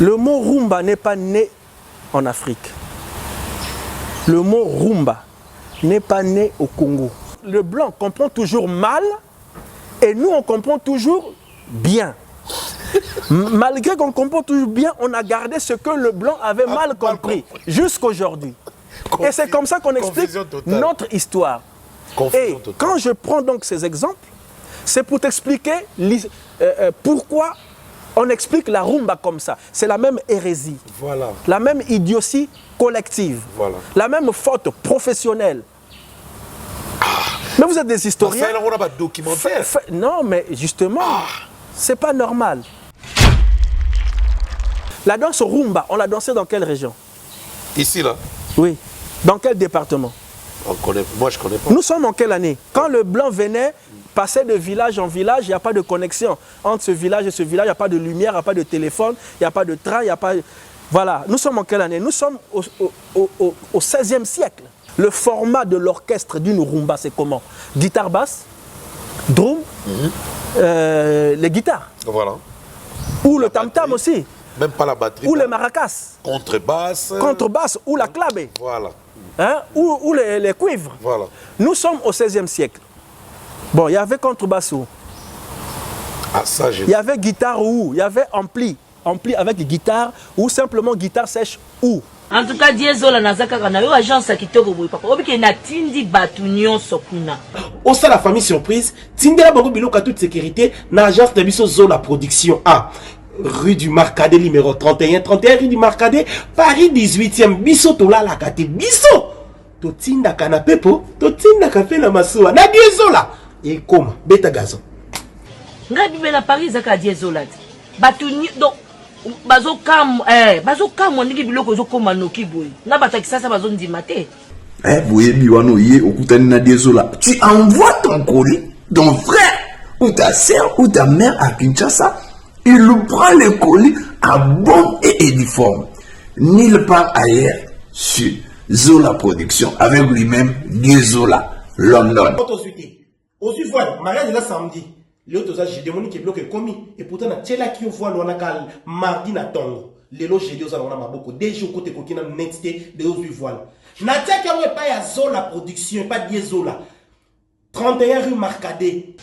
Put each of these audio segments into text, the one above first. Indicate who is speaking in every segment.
Speaker 1: Le mot rumba n'est pas né en Afrique. Le mot rumba n'est pas né au Congo. Le blanc comprend toujours mal et nous on comprend toujours bien. Malgré qu'on comprend toujours bien, on a gardé ce que le blanc avait mal compris jusqu'aujourd'hui. Et c'est comme ça qu'on explique notre histoire. Et quand je prends donc ces exemples, c'est pour t'expliquer pourquoi on explique la rumba comme ça. C'est la même hérésie, la même idiotie collective, la même faute professionnelle. Mais vous êtes des historiens. Non, mais justement, c'est pas normal. La danse rumba, on l'a dansée dans quelle région?
Speaker 2: Ici, là?
Speaker 1: Oui. Dans quel département?
Speaker 2: Moi, je connais pas.
Speaker 1: Nous sommes en quelle année? Quand le blanc venait, passait de village en village, il n'y a pas de connexion entre ce village et ce village, il n'y a pas de lumière, il n'y a pas de téléphone, il n'y a pas de train, il n'y a pas... Voilà, nous sommes en quelle année? Nous sommes au XVIe siècle. Le format de l'orchestre d'une rumba, c'est comment? Guitare basse, drum, les guitares.
Speaker 2: Voilà.
Speaker 1: Ou le tam-tam aussi.
Speaker 2: Même pas la batterie.
Speaker 1: Ou les maracas.
Speaker 2: Contrebasse.
Speaker 1: Contrebasse ou la clave.
Speaker 2: Voilà.
Speaker 1: Hein? Ou les cuivres.
Speaker 2: Voilà.
Speaker 1: Nous sommes au XVIe siècle. Bon, il y avait contrebasse où?
Speaker 2: Ah, ça, j'ai...
Speaker 1: Il y avait guitare où? Il y avait ampli. Ampli avec guitare ou simplement guitare sèche où?
Speaker 3: En tout cas, Diezola Nazaka Kana, yo agence qui te revoit papa. Obi na tindi batunion sokuna.
Speaker 4: Au sein de la famille surprise, Tindela Bango Biloko à toute sécurité, na agence de Bisso Zola Production A. Rue du Marcadet numéro 31 rue du Marcadet, Paris 18e, Bisso Tola la kate Bisso. Totinda canapé po, totinda café la masua. Na Diezola. Et comme beta gazon.
Speaker 3: Ngabi bela Paris zaka Diezola. Batunion donc bazo kam ndiki biloko zo koma noki boy na batakisa sa bazo ndima te
Speaker 5: boye biwano ye okutani na Diezola, tu envoies ton colis, ton frère ou ta sœur ou ta mère à Kinshasa, il prend le colis à bon et uniforme nulle part ailleurs sur Zola Production avec lui-même Diezola London.
Speaker 4: Aussi voilà, mariage de la samedi. L'autre j'ai demandé qu'il bloque commis et pourtant na tela qui voit l'on a mardi na tongo les loges j'ai dit aux alons beaucoup déjà côté kokina netité de aussi voilà na tia qui a pas ya Zola Production pas Diezola 31 rue Marcadet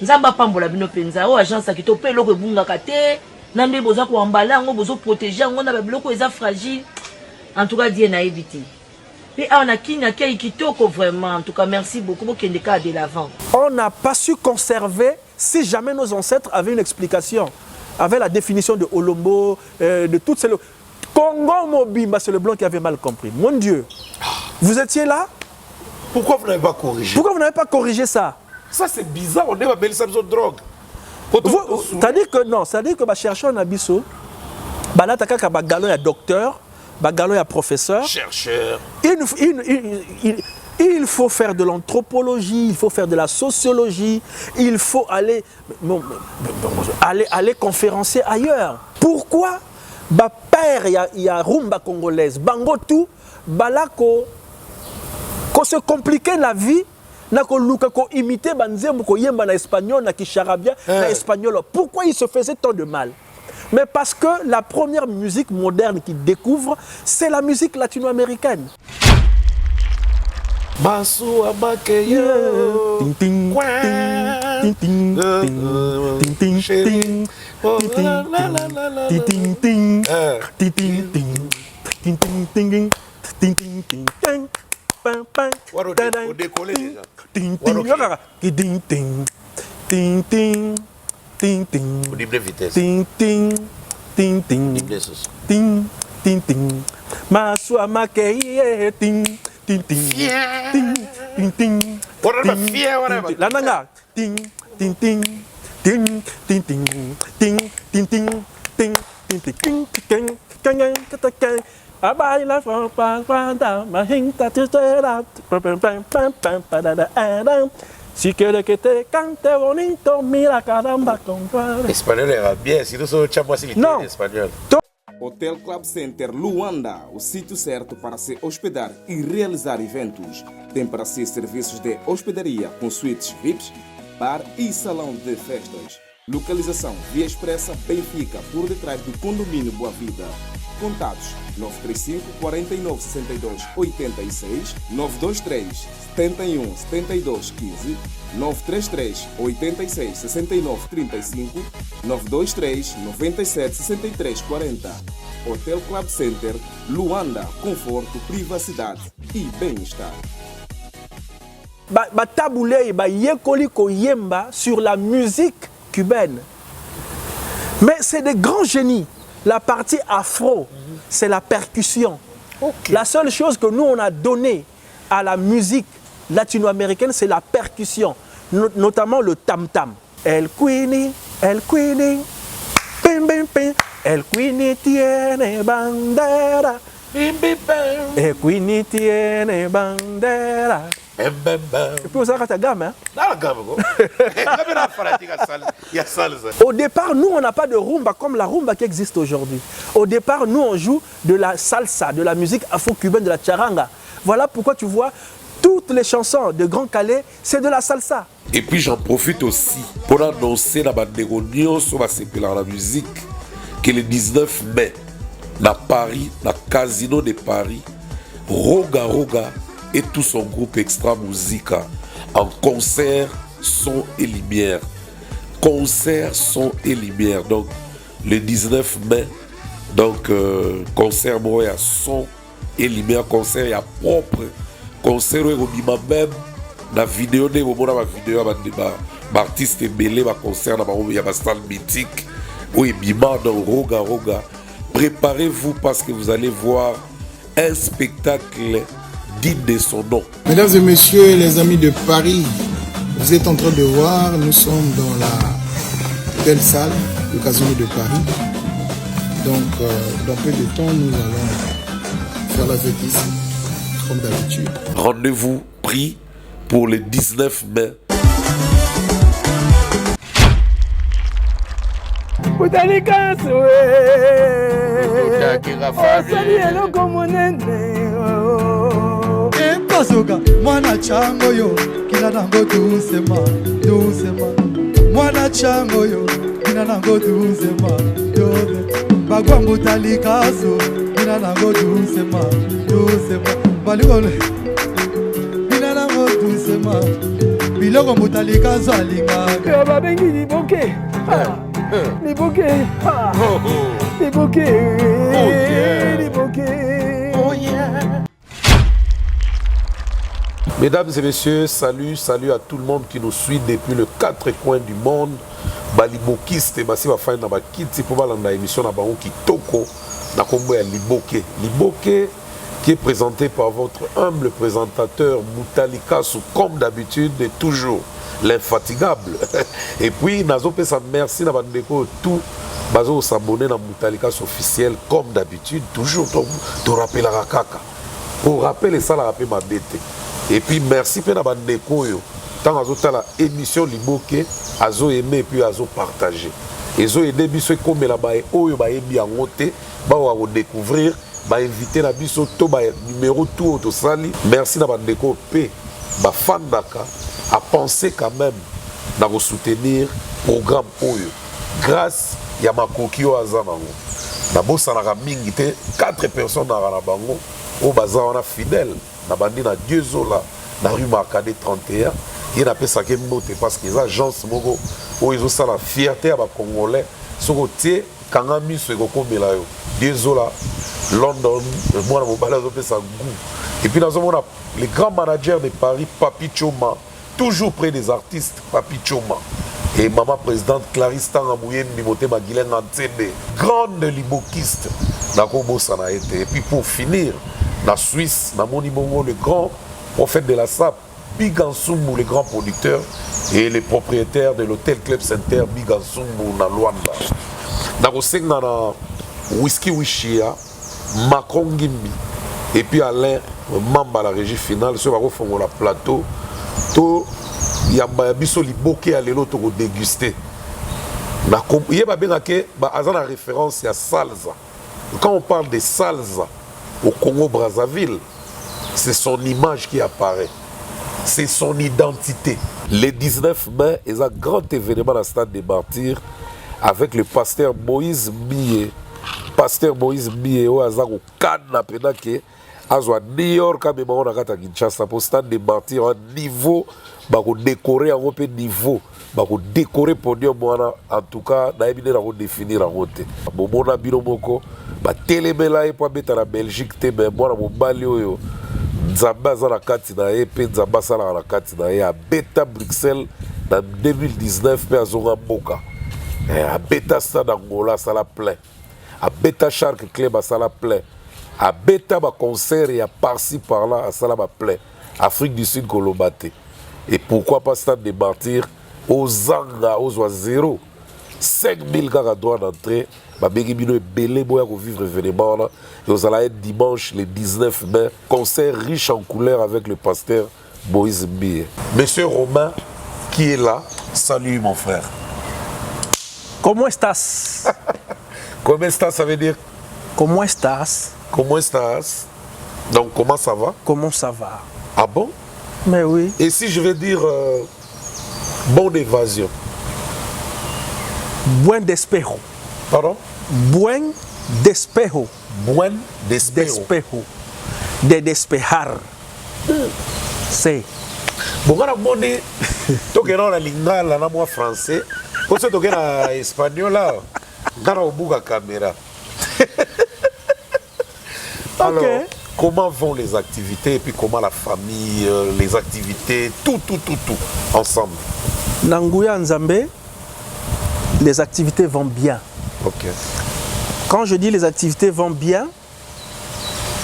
Speaker 3: nzamba pambola bino penza o agence qui to pe loko bunga kate na ndé boza ko embala ngo bozo protéger ngo na ba biloko eza fragile en tout cas die na éviter. Et on a qui kitoko vraiment. En tout cas, merci beaucoup pour qu'il y ait de l'avant.
Speaker 1: On n'a pas su conserver, si jamais nos ancêtres avaient une explication, avaient la définition de Olombo, de toutes ces... Congo Mobimba, c'est le blanc qui avait mal compris. Mon Dieu, vous étiez là?
Speaker 2: Pourquoi vous n'avez pas corrigé?
Speaker 1: Pourquoi vous n'avez pas corrigé ça?
Speaker 2: Ça, c'est bizarre, on est belle ça de drogue.
Speaker 1: C'est-à-dire que non, c'est-à-dire que chercheur Nabiso, Balataka Bagalo est docteur, Bagalo est professeur.
Speaker 2: Chercheur.
Speaker 1: Il faut faire de l'anthropologie, il faut faire de la sociologie, il faut aller conférencer ailleurs. Pourquoi père il y a rumba congolaise, bango tout, balako, qu'on se compliquait la vie, nako luka ko imiter banzembo ko yemba na espagnol na kicharabia na espagnol. Pourquoi il se faisait tant de mal? Mais parce que la première musique moderne qu'il découvre, c'est la musique latino-américaine.
Speaker 2: Basso abakeyo
Speaker 1: ting ting ting ting ting ting ting ting ting ting ting ting ting pam pam
Speaker 2: au décoller déjà
Speaker 1: ting ting ting ting ting ting ting
Speaker 2: au double vitesse
Speaker 1: ting ting ting ting ting ting ting masua makeye ting ting ting ting ting ting la nanga ting ting ting ting ting ting ting ting ting ting ting ting ting ting abai la pa da ma hinta tera pam pam pam pam pada adam si que te cante bonito mira caramba compadre.
Speaker 2: Espagnol era bien, se tu chama assim em espanhol.
Speaker 6: Hotel Club Center Luanda, o sítio certo para se hospedar e realizar eventos. Tem para si serviços de hospedaria com suítes VIPs, bar e salão de festas. Localização Via Expressa Benfica, por detrás do condomínio Boa Vida. Contatos 935 49 62 86, 923 71 72 15, 933 86 69 35, 923 97 63 40. Hotel Club Center, Luanda, conforto, privacidade e bem-estar.
Speaker 1: Taboulé, yekoli koyemba sur la musique cubaine. Mais c'est des grands génies. La partie afro, c'est la percussion. Okay. La seule chose que nous, on a donné à la musique latino-américaine, c'est la percussion, notamment le tam-tam. El Queenie, pim, pim, pim. El Queenie tiene bandera. Bim, bim, bim. El Queenie tiene bandera. Et puis on s'arrête à gamme, hein? Au départ, nous, on n'a pas de rumba comme la rumba qui existe aujourd'hui. Au départ, nous, on joue de la salsa, de la musique afro-cubaine, de la charanga. Voilà pourquoi tu vois, toutes les chansons de Grand Calais, c'est de la salsa.
Speaker 2: Et puis j'en profite aussi pour annoncer la bande de sur la musique que le 19 mai, à Paris, dans le Casino de Paris, Roga et tout son groupe Extra Musica en concert, son et lumière. Concert, son et lumière. Donc le 19 mai, donc concert moi à son et lumière, concert à propre. Concert où même la vidéo de moment la vidéo artiste belé va concert na il y a salle mythique où bima donc Roga. Préparez-vous parce que vous allez voir un spectacle digne de son nom.
Speaker 7: Mesdames et messieurs, les amis de Paris, vous êtes en train de voir, nous sommes dans la belle salle, le Casino de Paris. Donc, dans peu de temps, nous allons faire la fête ici, comme d'habitude.
Speaker 2: Rendez-vous pris pour le 19 mai.
Speaker 8: Soka mwana chango yo kina nango doucement mwana chango yo kina nango doucement bagwa mutalikazo kina nango doucement balikole kina nango doucement biloko mutalikazo alinga yo babengi liboke liboke liboke oh yeah.
Speaker 2: Mesdames et messieurs, salut à tout le monde qui nous suit depuis les 4 coins du monde. Balibokiste, basi va faire na bakiti pour balanda émission na bango kitoko na kombo ya Liboke. Liboke qui est présenté par votre humble présentateur Mutalika sous comme d'habitude et toujours l'infatigable. Et puis nazo pesa merci na bandeko tout bazo s'abonner na Mutalika officiel comme d'habitude toujours to rappeler la kaka. Pour rappeler ça la rappeler ma bête. Et puis merci pour la bande de Koyo. Tant que la émission Liboke, azo aimé et puis azo partagé. Et zo aider biso comme la bae oyo bae bien ngote, ba wa découvrir, ba inviter la biso to ba numéro tout au sali. Merci na bande de Ko P, ba fan daka à penser quand même na vous soutenir programme oyo. Grâce ya makokio azanango. Na bossa na mingi te 4 personnes na bango au bazar on a fidèle. Na bandi na Diezola na rue Marcadet 31 il a pesa ke moté parce que les agences moko où ils ont ça la fierté à ba congolais soko tie kanga miso eko komela yo Diezola London moi na mobala zo pesa goût et puis dans on a les grands managers de Paris Papi Choma toujours près des artistes Papi Choma et maman présidente Clarisse Tangamouyen Mimote Maguilène Nantende grande libokiste na kombo ça na été et puis pour finir la Suisse, dans Moni Bongo, le grand prophète de la SAP, Bigansumbu, le grand producteur, et les propriétaires de l'hôtel Club Center, Bigansumbu, dans Luanda. Dans le Whisky Wishia, Macron Gimbi, et puis Alain, Mamba, la régie finale, sur la plateau, tout, il y a biso Liboke à l'autre pour déguster. Il y a une référence à Salsa. Quand on parle de Salsa, au Congo-Brazzaville, c'est son image qui apparaît. c'est son identité. Le 19 mai, il y a un grand événement dans le stade des Martyrs avec le pasteur Moïse Millet. Pasteur Moïse Millet, il y a un canne que à New York, à Kinshasa, pour le stade des Martyrs, un niveau, décorer un peu niveau. Décorer podium en tout cas na ebine na définir en route bomona bino moko ba telemela e po beta na Belgique te mais mwana mobali oyo nzambe aza na kati na ye pe nzambe asala na kati na ye abeta Bruxelles na 2019 pe azonga mboka abeta stade Angola asala plein abeta Shark Club asala plein abeta ba concert ya par-ci par-là asala ba plein Afrique du Sud kolobate et pourquoi pas stade des Martyrs aux Zanga, aux 0, 5000 gars à droit d'entrée, ma béguibino est belé, boya pour vivre l'événement là. Et vous allez être dimanche, le 19 mai, concert riche en couleurs avec le pasteur Moïse Millet. Monsieur Romain, qui est là, salut mon frère.
Speaker 1: Comment estás?
Speaker 2: Comment estás, ça veut dire?
Speaker 1: Comment estás?
Speaker 2: Comment estás? Donc comment ça va?
Speaker 1: Comment ça va?
Speaker 2: Ah bon?
Speaker 1: Mais oui.
Speaker 2: Et si je vais dire bonne évasion?
Speaker 1: Buen despejo.
Speaker 2: Pardon?
Speaker 1: Buen despejo.
Speaker 2: Buen despejo.
Speaker 1: Despejo. De despejar. C'est.
Speaker 2: Bon, on a monné. Toi qui es dans la lingala, na moi français. Pour ceux qui sont en espagnol là, on a au la caméra. Alors, comment vont les activités et puis comment la famille, les activités, tout ensemble?
Speaker 1: Nanguya Nzambe, les activités vont bien.
Speaker 2: Ok.
Speaker 1: Quand je dis les activités vont bien,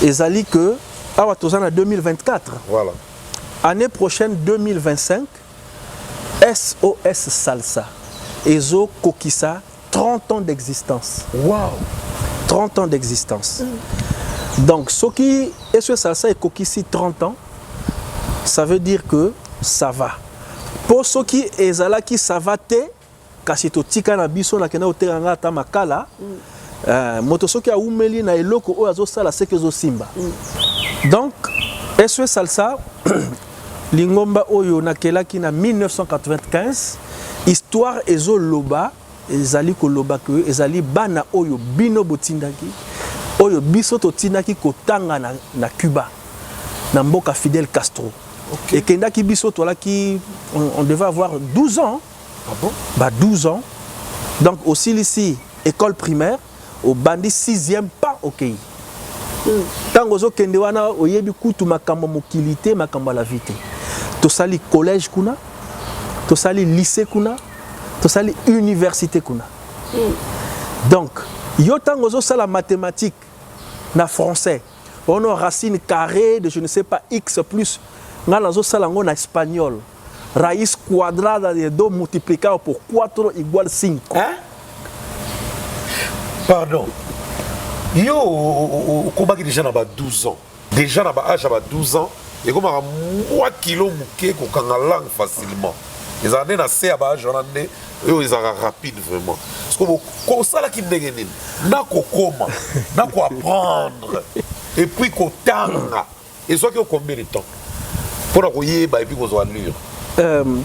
Speaker 1: ezali que awa tozana 2024.
Speaker 2: Voilà.
Speaker 1: Année prochaine 2025, SOS Salsa, Ezo Kokisa, 30 ans d'existence.
Speaker 2: Wow.
Speaker 1: 30 ans d'existence. Donc, ce qui SOS Salsa et Kokisi 30 ans, ça veut dire que ça va. Pour ceux qui ezala qui ça va te, kasi to tika na biso na kena oteranga ta makala, moto soki a umeli na eloko o azo sala seke zo simba. Donc, SOS Salsa, lingomba oyo nakelaki na 1995, histoire ezo loba, ezali ko loba ke ezali bana oyo bino botindaki, oyo biso to tindaki kotanga na Cuba, na mboka Fidel Castro. Okay. Et kendaki biso tola qui on devait avoir 12 ans.
Speaker 2: Ah bon?
Speaker 1: Bah 12 ans. Donc aussi ici école primaire au bandi 6e pas OK. Tango zo kende wana oyebi kutu makambo mokilité makambo la vité. To sali collège kuna, to sali lycée kuna, to sali université kuna. Donc yo tango zo sala mathématique na français. On a racine carrée de je ne sais pas x plus Ngalazo salango na espagnol. Raíz cuadrada de 2 multiplicado por 4 igual 5.
Speaker 2: Hein? Pardon. Yo, comment déjà na 12 ans? Déjà na âge à 12 ans, et comme à 3 kilos mouké qu'on a la langue facilement. Les années na c'est à âge on année, ils sont rapide vraiment. Parce que comme ça là qui n'engagent n'a qu'au comment, n'a qu'à apprendre. Et puis qu'au tanga. Et soit que combien de temps? Pour la couiller, bah et puis qu'on allure.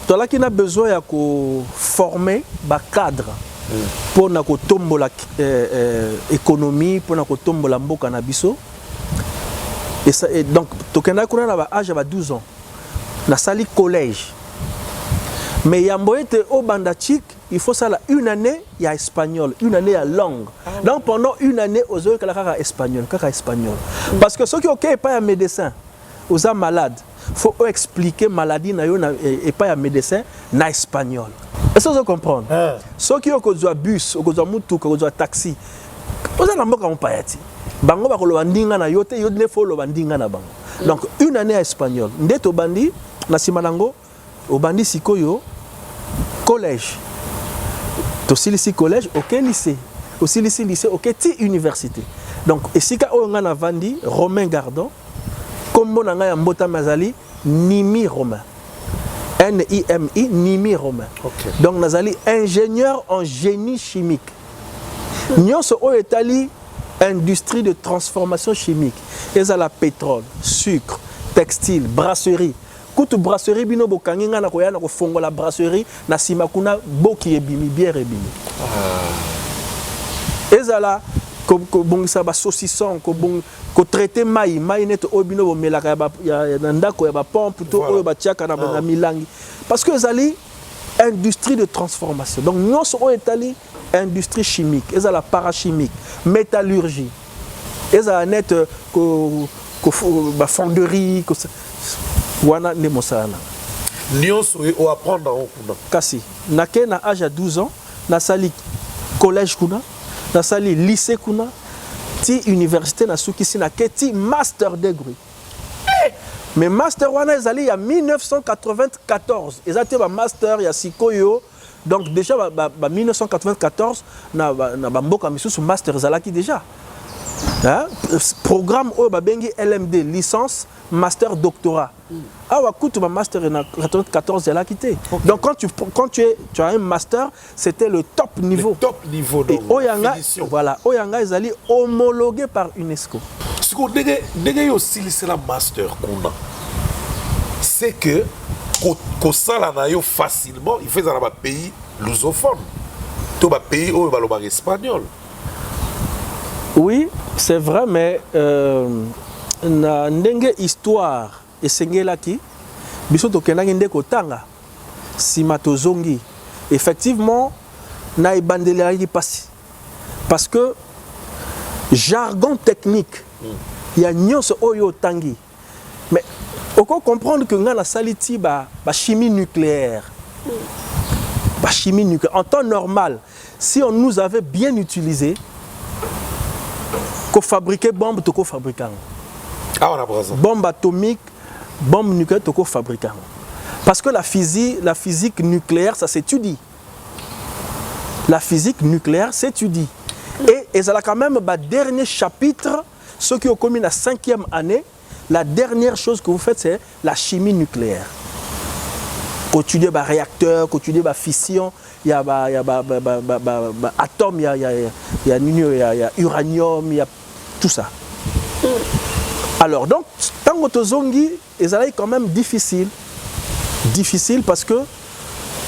Speaker 1: Toi qui n'a besoin de former ba cadre pour na ko tombo la économie, pour na ko tombo la mboka na biso. Et donc tokenda kuna na ba âge à 12 ans. Na sali collège. Mais yamboete au bandachik, il faut ça une année il y a espagnol, une année à langue. Donc pendant une année aux autres kala espagnol, kaka espagnol. Parce que ceux qui OK pas un médecin, aux malades. Il faut expliquer maladie et pas un médecin na espagnol. Est-ce que vous comprenez? Ceux qui ont un bus, un mutuka, un taxi, vous avez un mot comme payati. Bango ba ko lo bandinga na yote yo ne fo lo bandinga na bango. Donc une année à espagnol. Ndeto bandi na simanango au bandi sikoyo collège. To silisi collège, OK lycée. Au silisi lycée, OK ti université. Donc esika o ngana vandi Romain Gardon. Comme on a mbota mazali Nimi Romain. N-I-M-I, Nimi Romain.
Speaker 2: Okay.
Speaker 1: Donc nazali ingénieur en génie chimique. Nous sommes étali industrie de transformation chimique. Ils ont la pétrole, sucre, textile, brasserie, kutu brasserie bino bokangi nga na koya na kofongola brasserie na sima kuna boki ebimi bière ebimi ezala ko bongisa ba saucisson ko traiter mai net obino bo melaka ya ndako ya ba pompe to oyo ba tiaka na milangi parce que ezali industrie de transformation donc nyonso oyo etali industrie chimique ezala parachimique métallurgie ezala net ko ba fonderie ko wana ne mosana
Speaker 2: nyonso o apprendre en kuna
Speaker 1: kasi nake na âge à 12 ans na sali collège kuna na sali lycée kuna ti université na sukisi na keti master degree mais master wana ezali ya 1994 ezate ba master ya sikoyo donc déjà ba 1994 na ba mboka misusu master ezalaki déjà hein? Programme oyo babengi LMD licence master doctorat awa kutu ba master na 94 elle a quitté donc quand tu as un master c'était le top niveau
Speaker 2: donc
Speaker 1: oyanga voilà oyanga ezali homologué par UNESCO
Speaker 2: siko ndenge yo silisi la master kuna c'est que ko sala na yo facilement il fait dans ba pays lusophone to ba pays oyo baloba espagnol.
Speaker 1: Oui, c'est vrai, mais na ndenge histoire esengelaki biso tokendaki nde kotanga sima tozongi effectivement na ebandelelaki pasi parce que jargon technique ya nyonso oyo tangi mais oko comprendre que nga na saliti ba chimie nucléaire en temps normal si on nous avait bien utilisé fabriquer bombe toko fabricant bombe atomique bombe nucléaire toko fabricant parce que la physique nucléaire ça s'étudie la physique nucléaire s'étudie et ça a quand même le dernier chapitre ceux qui ont commis la 5e année la dernière chose que vous faites c'est la chimie nucléaire étudier ba réacteur étudier ba fission il y a atome il y a uranium il y a tout ça. Alors donc tango tozongi ezalaki quand même difficile parce que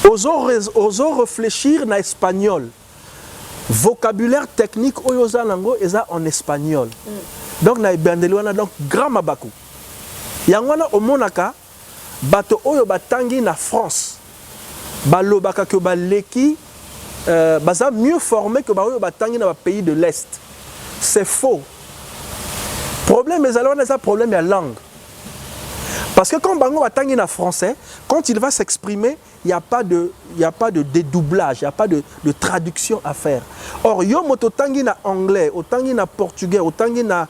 Speaker 1: oso réfléchir na espagnol vocabulaire technique oyo zanango eza en espagnol donc na ibandeli wana donc grand mabaku yango wana omonaka bato oyo batangi na France balobaka que baleki baza mieux formé que baoyo batangi na pays de l'Est c'est faux. Problème mais alors on a un problème de langue. Parce que quand Bango va tanguer en français, quand il va s'exprimer, il n'y a pas de dédoublage, il n'y a pas de traduction à faire. Or, yo moto tangi na anglais, au tangi na portugais, au tangi na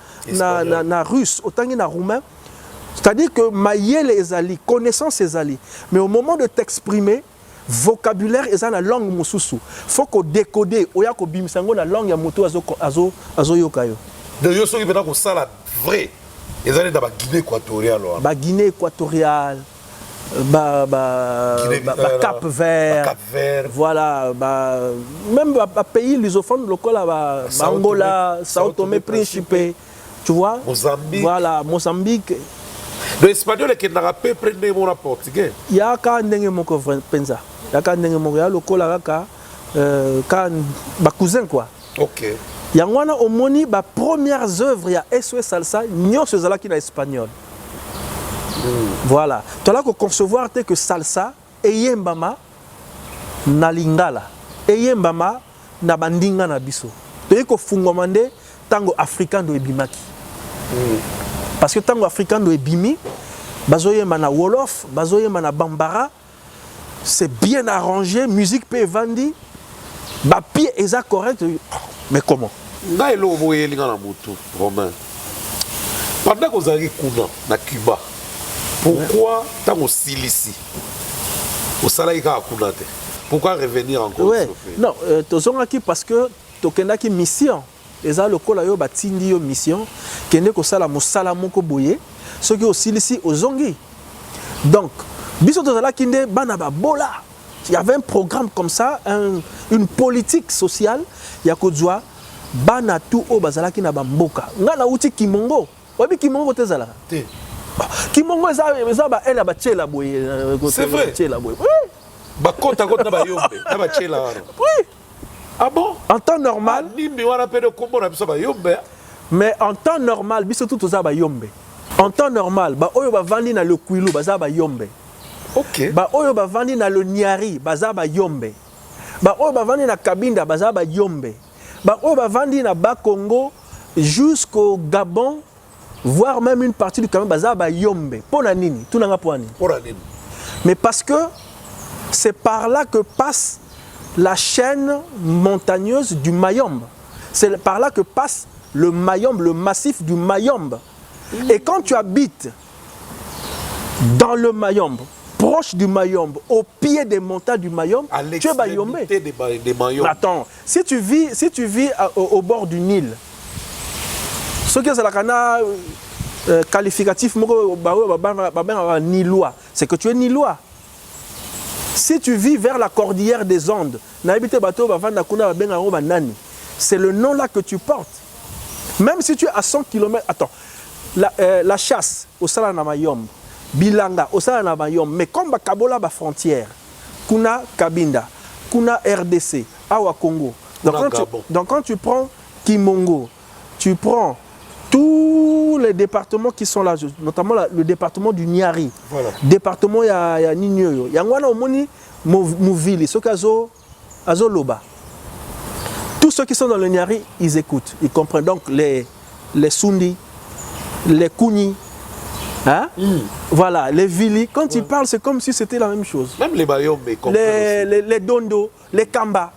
Speaker 1: russe, au tangi na roumain, c'est-à-dire que maïel les ali, connaissance les ali. Mais au moment de t'exprimer, vocabulaire est dans la langue mususu. Faut qu'on décode, oya ko bimisango na langue ya moto azo yokayo.
Speaker 2: De yo so ki pena ko sala vrai. Ezali na ba Guinée équatoriale.
Speaker 1: Ba Guinée équatoriale. Ba Cap Vert. Voilà, même ba pays lusophone local ba Angola, Sao Tomé Principe. Tu vois?
Speaker 2: Mozambique.
Speaker 1: Voilà, Mozambique.
Speaker 2: Le espagnol est qui n'a pas pris mon portugais.
Speaker 1: Il y a quand ndenge moko penza. Il y a quand ndenge moko ya lokola ka ba cousin quoi.
Speaker 2: OK.
Speaker 1: Yangwana omoni ba premières œuvres ya SOS Salsa nyonso ezalaki na espagnol. Voilà. Tu as concevoir que salsa eyembama na lingala. Eyembama na bandinga na biso. Tu ko fungomande tango africain do ebimaki. Parce que tango africain do ebimi bazoyemba na wolof, bazoyemba na bambara, c'est bien arrangé, musique peut vendre, ba pied est correct. Mais comment?
Speaker 2: Ngailo voye linga na mutu Romain. Pendant que vous avez kuna na Cuba. Pourquoi tango silisi? Au salaïka kuna te. Pourquoi revenir encore?
Speaker 1: Ouais. Non, tozongaki parce que tokendaki mission. Eza lokola yo batindi yo mission kende ko sala mosala moko boye soki osilisi ozongi. Donc biso tozala kinde bana ba bola. Il y avait un programme comme ça, une politique sociale ya kozwa bana tout o bazala ki na bamboka. Nga na uti kimongo. Wabi kimongo te zala. Kimongo eza ba elle ba tchela boye.
Speaker 2: C'est vrai.
Speaker 1: Tchela boye. Oui.
Speaker 2: Ba kota kota ba yombe, na ba tchela wana.
Speaker 1: Oui.
Speaker 2: Ah bon?
Speaker 1: En temps normal.
Speaker 2: Nimbi wana pe de kombo na biso ba yombe.
Speaker 1: Mais en temps normal, biso tout za ba yombe. En temps normal, ba oyo ba vandi na le Kwilu baza ba yombe.
Speaker 2: OK.
Speaker 1: Ba oyo ba vandi na le Niari baza ba yombe. Ba oyo ba vandi na Kabinda baza ba yombe. Ba oyo ba vandi na Bas-Congo jusqu'au Gabon, voire même une partie du Cameroun baza ba yombe. Pona nini? Tout nanga poani.
Speaker 2: Pona nini?
Speaker 1: Mais parce que c'est par là que passe la chaîne montagneuse du Mayombe. C'est par là que passe le Mayombe, le massif du Mayombe. Et quand tu habites dans le Mayombe, proche du Mayombe, au pied des montagnes du Mayombe, tu es Bayombe.
Speaker 2: Des Mayombe.
Speaker 1: Attends, si tu vis au bord du Nil, ce qui est la qualificatif, c'est que tu es Nilois. Si tu vis vers la cordillère des Andes, c'est le nom là que tu portes. Même si tu es à 100 km, attends, la chasse au Salanamayom, Bilanga au Salanamayom, mais comme Kabola ba frontière, Kuna Kabinda, Kuna RDC, Awa Congo. Donc quand tu prends Kimongo, tu prends tous les départements qui sont là, notamment le département du Niari, voilà. Département ya Ninyoyo, Yangwana Omoni Mouvili, Sokazo Loba. Tous ceux qui sont dans le Niari, ils écoutent, ils comprennent. Donc les Sundi, les Kuni, hein? Voilà, les Vili, quand ils parlent, c'est comme si c'était la même chose.
Speaker 2: Même les Bayombe
Speaker 1: comprennent. Les Dondo, les Kamba.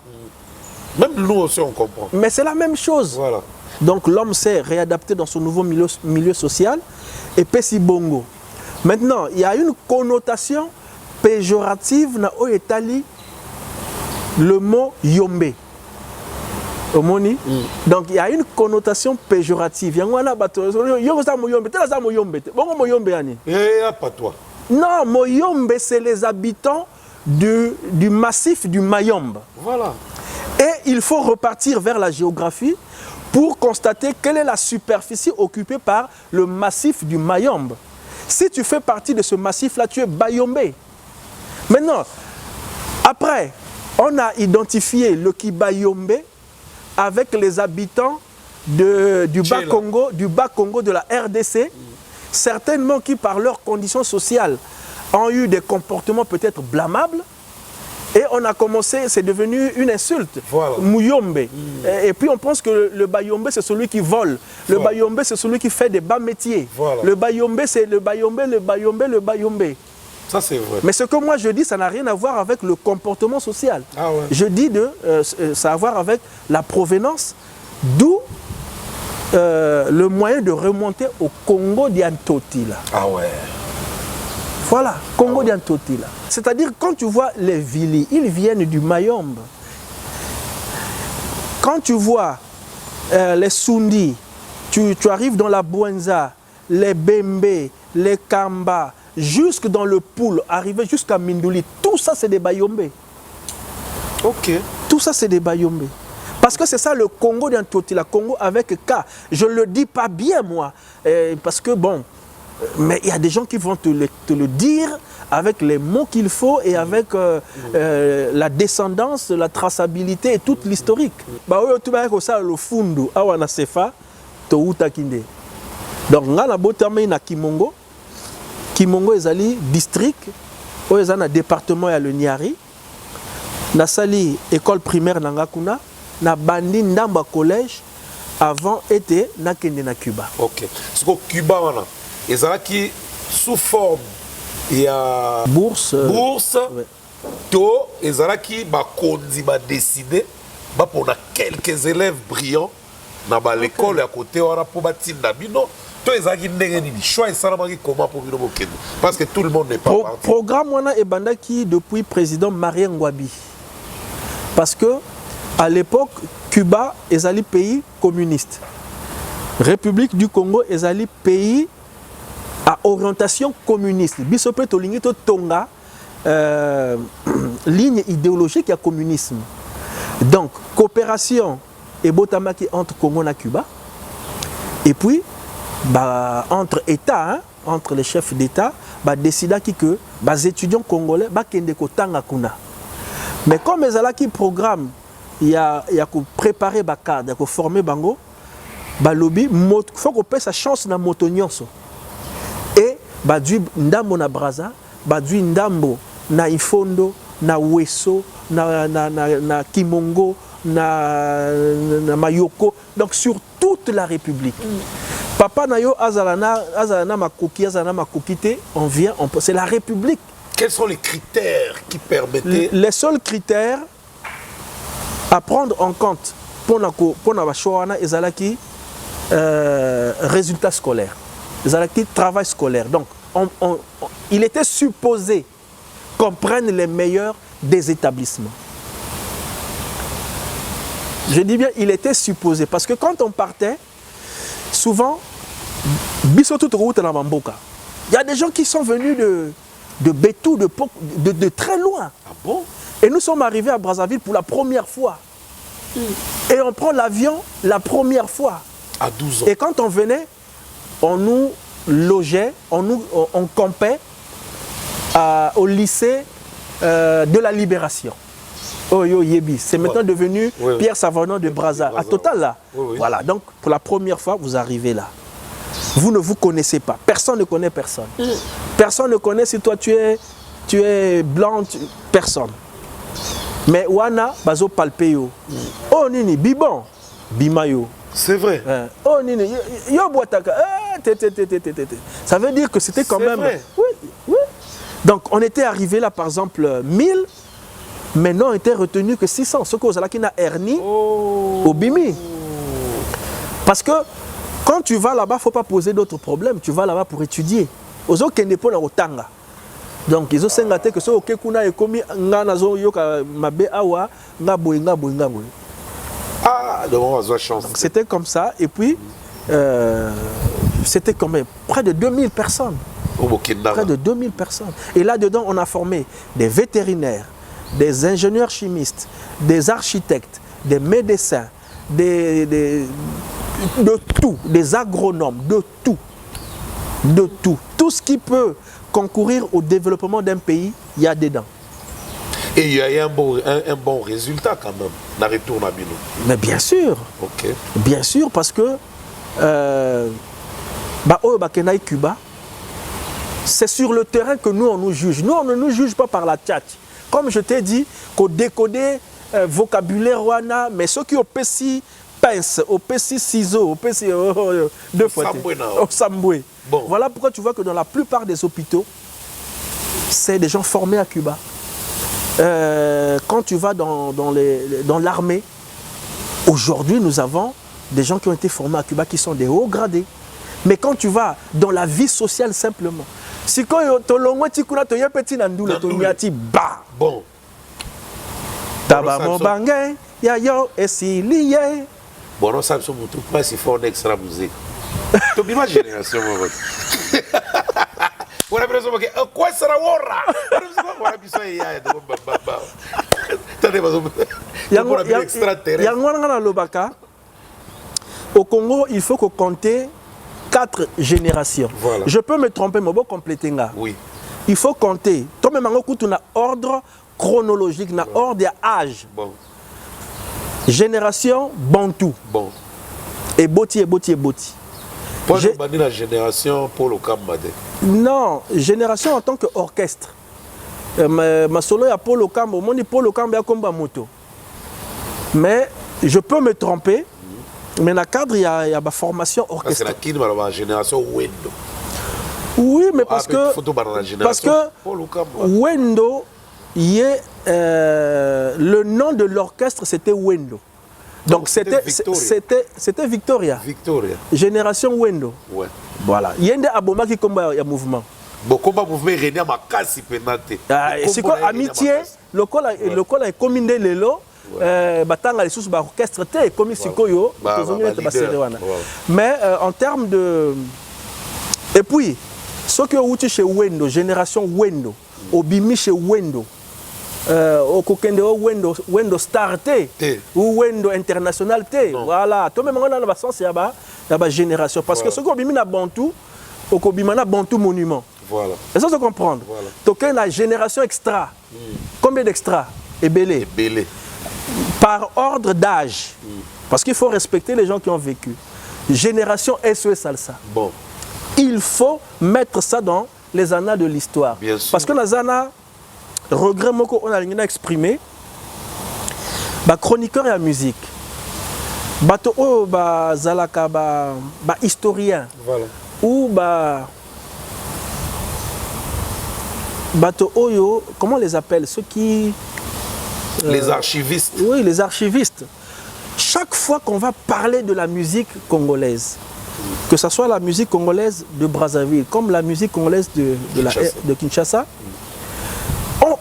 Speaker 2: Même nous aussi, on comprend.
Speaker 1: Mais c'est la même chose. Voilà. Donc l'homme s'est réadapté dans son nouveau milieu social et Pessi Bongo. Maintenant, il y a une connotation péjorative dans l'Italie, le mot Yombe. Omoni. Donc il y a une connotation péjorative.
Speaker 2: Pas toi.
Speaker 1: Non, Moyombe, c'est les habitants du massif du Mayombe.
Speaker 2: Voilà.
Speaker 1: Et il faut repartir vers la géographie pour constater quelle est la superficie occupée par le massif du Mayombe. Si tu fais partie de ce massif-là, tu es Bayombe. Maintenant, après, on a identifié le Kibayombe avec les habitants du Bas-Congo, de la RDC, certainement qui, par leurs conditions sociales, ont eu des comportements peut-être blâmables. Et on a commencé, c'est devenu une insulte. Voilà. Mouyombe. Et puis on pense que le Bayombe, c'est celui qui vole. Le Bayombe, c'est celui qui fait des bas métiers. Voilà. Le Bayombe, c'est le Bayombe. Ça, c'est vrai. Mais ce que moi je dis, ça n'a rien à voir avec le comportement social. Ah ouais. Je dis ça a à voir avec la provenance, d'où le moyen de remonter au Congo d'Antotila.
Speaker 2: Ah ouais.
Speaker 1: Voilà, Congo d'Antotila. C'est-à-dire, quand tu vois les Vili, ils viennent du Mayombe. Quand tu vois les Sundi, tu arrives dans la Bouenza, les Bembe, les Kamba, jusque dans le Poul, arriver jusqu'à Mindouli, tout ça c'est des Bayombe.
Speaker 2: Ok.
Speaker 1: Tout ça c'est des Bayombe. Parce que c'est ça le Congo d'Antotila, Congo avec K. Je ne le dis pas bien moi, parce que bon, mais il y a des gens qui vont te le dire avec les mots qu'il faut et avec la descendance, la traçabilité et toute l'historique. Donc, Kimongo ezali district, ezali département ya le Niari, na sali école primaire nangakuna, na bandi ndamba collège avant été na kende na Cuba.
Speaker 2: OK. Ce que Cuba wana ezalaki sous forme ya
Speaker 1: bourse
Speaker 2: ouais. To ezalaki bakonzi ba décider ba pona quelques élèves brillants na ba l'école à côté wana po batinda bino. Parce que tout le monde n'est pas parti.
Speaker 1: Programme wana ebandaki depuis président Marien Ngouabi. Parce que à l'époque Cuba ezali pays communiste. République du Congo ezali pays à orientation communiste. Bisope tolingi to tonga ligne idéologique ya communisme. Donc coopération et botamaki entre Congo et Cuba. Et puis entre États, hein, entre les chefs d'État, bah décida que les étudiants congolais bah kende kotanga kuna. Mais comme les ala qui programme il y a préparer ba cadre, il former bango, bah lobby faut qu'on paie sa chance na moto nyonso. Et bah du ndambo na Braza, bah du ndambo na Ifondo, na Weso, na Kimongo, na Mayoko, donc sur toute la République. Papa Nayo Azalana Makokite, on vient, c'est la République.
Speaker 2: Quels sont les critères qui permettaient...
Speaker 1: Les seuls critères à prendre en compte pour la Shoana et Zalaki, résultats scolaires, Zalaki travail scolaire. Donc, il était supposé qu'on prenne les meilleurs des établissements. Je dis bien, il était supposé, parce que quand on partait, souvent, il y a des gens qui sont venus de Bétou, de très loin.
Speaker 2: Ah bon?
Speaker 1: Et nous sommes arrivés à Brazzaville pour la première fois. Et on prend l'avion la première fois.
Speaker 2: À 12 ans.
Speaker 1: Et quand on venait, on nous logeait, on campait au lycée de la Libération. Oh yo Yebi, c'est maintenant devenu Pierre Savonneau de Brazza. À Total là. Voilà, donc pour la première fois, vous arrivez là. Vous ne vous connaissez pas. Personne ne connaît personne. Personne ne connaît si toi tu es blanc, personne. Mais Wana, bazo palpeyo. Oh nini, bibon, bimayo.
Speaker 2: C'est vrai.
Speaker 1: Oh nini, yo boitaka. Ça veut dire que c'était quand même...
Speaker 2: Vrai.
Speaker 1: Oui. Donc on était arrivé là par exemple 1000. Maintenant, on était retenu que 600. Ce qu'on a qui n'a hernie au Bimi. Parce que quand tu vas là-bas, il ne faut pas poser d'autres problèmes. Tu vas là-bas pour étudier. Aux autres, qui pas au Tanga. Donc, ils ont sengaté que ce qui est commis, c'était comme ça. Et puis, c'était quand même près de 2000 personnes. Près de 2000 personnes. Et là-dedans, on a formé des vétérinaires, des ingénieurs chimistes, des architectes, des médecins, de tout, des agronomes, de tout. De tout. Tout ce qui peut concourir au développement d'un pays, il y a dedans.
Speaker 2: Et il y a un bon résultat quand même, dans le retour à Bino.
Speaker 1: Mais bien sûr.
Speaker 2: Ok.
Speaker 1: Bien sûr, parce que Cuba, c'est sur le terrain que nous, on nous juge. Nous, on ne nous juge pas par la tchatch. Comme je t'ai dit, qu'au décoder vocabulaire wana, mais ceux qui ont pessi pince, au pessi ciseaux, au pessi deux fois. Au Samboué.
Speaker 2: Bon.
Speaker 1: Voilà pourquoi tu vois que dans la plupart des hôpitaux, c'est des gens formés à Cuba. Quand tu vas dans l'armée, aujourd'hui, nous avons des gens qui ont été formés à Cuba qui sont des hauts gradés. Mais quand tu vas dans la vie sociale simplement, si quand tu as petit nandoule, tu bah.
Speaker 2: Bon.
Speaker 1: Tabamo bangé, ya yo esilié.
Speaker 2: Bon, non, ça me semble tout pas si fort d'extra musique. Tu as ma génération, moi. On a l'impression que quoi sera wora?
Speaker 1: Au Congo, il faut compter 4 générations.
Speaker 2: Voilà.
Speaker 1: Je peux me tromper, mais bon compléter là.
Speaker 2: Oui.
Speaker 1: Il faut compter. Toi même tu as ordre chronologique, na ordre d'âge.
Speaker 2: Bon.
Speaker 1: Génération Bantou.
Speaker 2: Bon.
Speaker 1: Et Boti.
Speaker 2: Moi, je bannis la génération Paul Okambade.
Speaker 1: Non, génération en tant qu'orchestre. Ma solo est à Paul Okamba. Au monde, Paul Okamba est comme moto. Mais je peux me tromper. Mais dans le cadre, il y a ma formation orchestrale.
Speaker 2: C'est la génération Wendo.
Speaker 1: Oui, mais parce que Wendo, le nom de l'orchestre, c'était Wendo. Donc c'était Victoria.
Speaker 2: Victoria.
Speaker 1: Génération Wendo.
Speaker 2: Ouais.
Speaker 1: Voilà. Il y a un aboma qui combat le mouvement.
Speaker 2: Bon, combat mouvement René Makasi penate.
Speaker 1: C'est quoi amitié? Le col est combiné les lots. Batanga les sous orchestre té comme sikoyo. Mais en termes de et puis ceux qui ont chez Wendo, génération Wendo, Obimi chez Wendo. Au Kokende Wendo starté ou Wendo international té. Voilà, toi même on a la sens y a ba génération parce que ceux qui ont mis na Bantou okobimana Bantu monument.
Speaker 2: Voilà.
Speaker 1: Et ça se comprendre.
Speaker 2: Voilà.
Speaker 1: Donc la génération extra. Combien d'extra? Et belé.
Speaker 2: Belé.
Speaker 1: Par ordre d'âge. Parce qu'il faut respecter les gens qui ont vécu. Génération SOS Salsa.
Speaker 2: Bon.
Speaker 1: Il faut mettre ça dans les annales de l'histoire. Parce que Nazana, regret moko on a exprimé, bah chroniqueur et la musique. Bato o ba zalaka ba historien.
Speaker 2: Voilà.
Speaker 1: Ou bato oyo, comment on les appelle? Ceux qui...
Speaker 2: les archivistes.
Speaker 1: Oui, les archivistes. Chaque fois qu'on va parler de la musique congolaise, que ce soit la musique congolaise de Brazzaville, comme la musique congolaise de Kinshasa,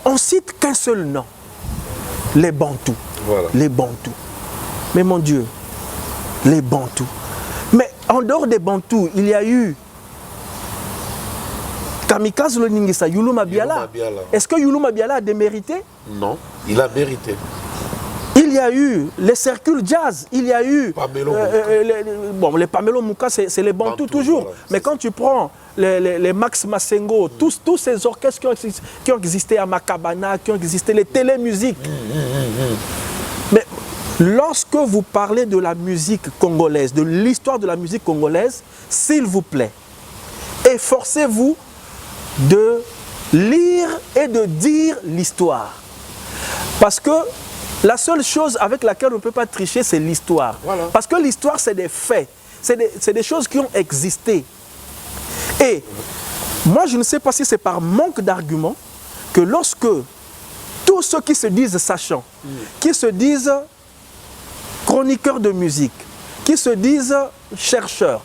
Speaker 1: on cite qu'un seul nom, les Bantous.
Speaker 2: Voilà.
Speaker 1: Les Bantous. Mais mon Dieu, les Bantous. Mais en dehors des Bantous, il y a eu Kamikaze Loningisa, Youlou Mabiala. Est-ce que Youlou Mabiala a démérité?
Speaker 2: Non, il a mérité.
Speaker 1: Il y a eu les circuits jazz, il y a eu... les Pamelo Mouka, c'est les Bantous toujours. Voilà, mais quand tu prends les Max Massengo, tous ces orchestres qui ont existé à Makabana, qui ont existé, les télémusiques. Mais lorsque vous parlez de la musique congolaise, de l'histoire de la musique congolaise, s'il vous plaît, efforcez-vous de lire et de dire l'histoire. Parce que la seule chose avec laquelle on ne peut pas tricher, c'est l'histoire. Voilà. Parce que l'histoire, c'est des faits. C'est des choses qui ont existé. Et moi, je ne sais pas si c'est par manque d'arguments que lorsque tous ceux qui se disent sachants, qui se disent chroniqueurs de musique, qui se disent chercheurs,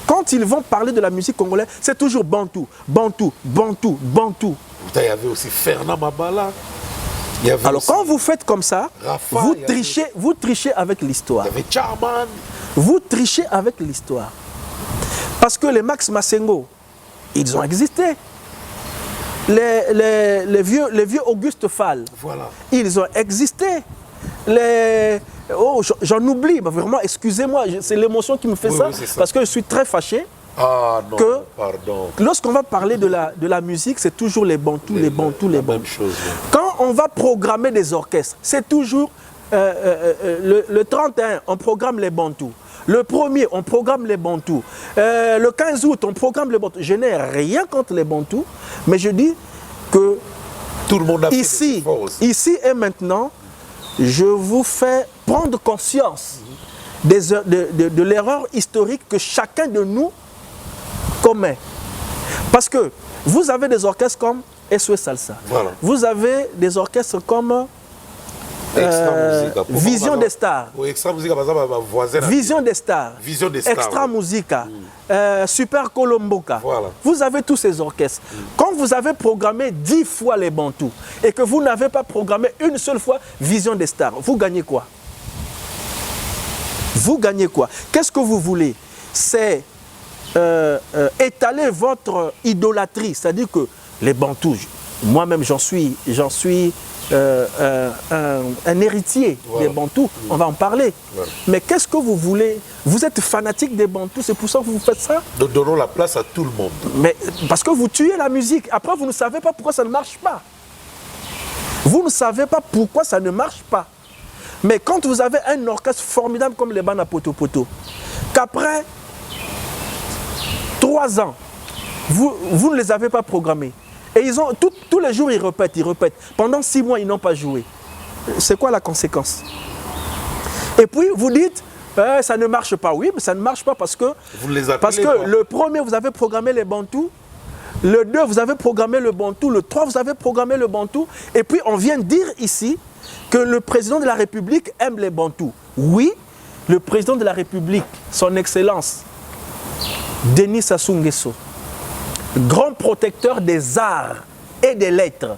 Speaker 1: quand ils vont parler de la musique congolaise, c'est toujours Bantou, Bantou, Bantou, Bantou.
Speaker 2: Il y avait aussi Fernand Mabala.
Speaker 1: Alors quand vous faites comme ça, Rafa, vous trichez avec l'histoire.
Speaker 2: Il y avait Charman.
Speaker 1: Vous trichez avec l'histoire. Parce que les Max Massengo, ils ont existé. Les vieux Auguste Fall, voilà. Ils ont existé. J'en oublie, mais vraiment, excusez-moi, c'est l'émotion qui me fait ça, parce que je suis très fâché.
Speaker 2: Ah non,
Speaker 1: que
Speaker 2: pardon.
Speaker 1: Lorsqu'on va parler de la musique, c'est toujours les Bantous, les Bantous, les Bantous.
Speaker 2: Chose, ouais.
Speaker 1: Quand on va programmer des orchestres, c'est toujours le 31, on programme les Bantous. Le 1er, on programme les Bantous. Le 15 août, on programme les Bantous. Je n'ai rien contre les Bantous, mais je dis que
Speaker 2: tout le monde a
Speaker 1: ici et maintenant, je vous fais prendre conscience de l'erreur historique que chacun de nous commet. Parce que vous avez des orchestres comme SOS Salsa. Voilà. Vous avez des orchestres comme Vision des Stars. Vision des Stars. Extra Musica. Super Colomboka. Voilà. Vous avez tous ces orchestres. Quand vous avez programmé 10 fois les Bantous et que vous n'avez pas programmé une seule fois Vision des Stars, vous gagnez quoi? Vous gagnez quoi? Qu'est-ce que vous voulez? C'est étaler votre idolâtrie. C'est-à-dire que les Bantous, moi-même j'en suis un héritier des Bantous, on va en parler. Voilà. Mais qu'est-ce que vous voulez? Vous êtes fanatique des Bantous, c'est pour ça que vous faites ça?
Speaker 2: Nous donnons la place à tout le monde.
Speaker 1: Mais parce que vous tuez la musique. Après, vous ne savez pas pourquoi ça ne marche pas. Vous ne savez pas pourquoi ça ne marche pas. Mais quand vous avez un orchestre formidable comme les Bana Poto Poto, qu'après 3 ans, vous ne les avez pas programmés. Et ils ont, tous les jours, ils répètent. Pendant 6 mois, ils n'ont pas joué. C'est quoi la conséquence? Et puis, vous dites, ça ne marche pas. Oui, mais ça ne marche pas parce que, le 1er, vous avez programmé les Bantous. Le 2, vous avez programmé le Bantou. Le 3, vous avez programmé le Bantou. Et puis, on vient dire ici que le président de la République aime les Bantous. Oui, le président de la République, son Excellence, Denis Sassou Nguesso, grand protecteur des arts et des lettres.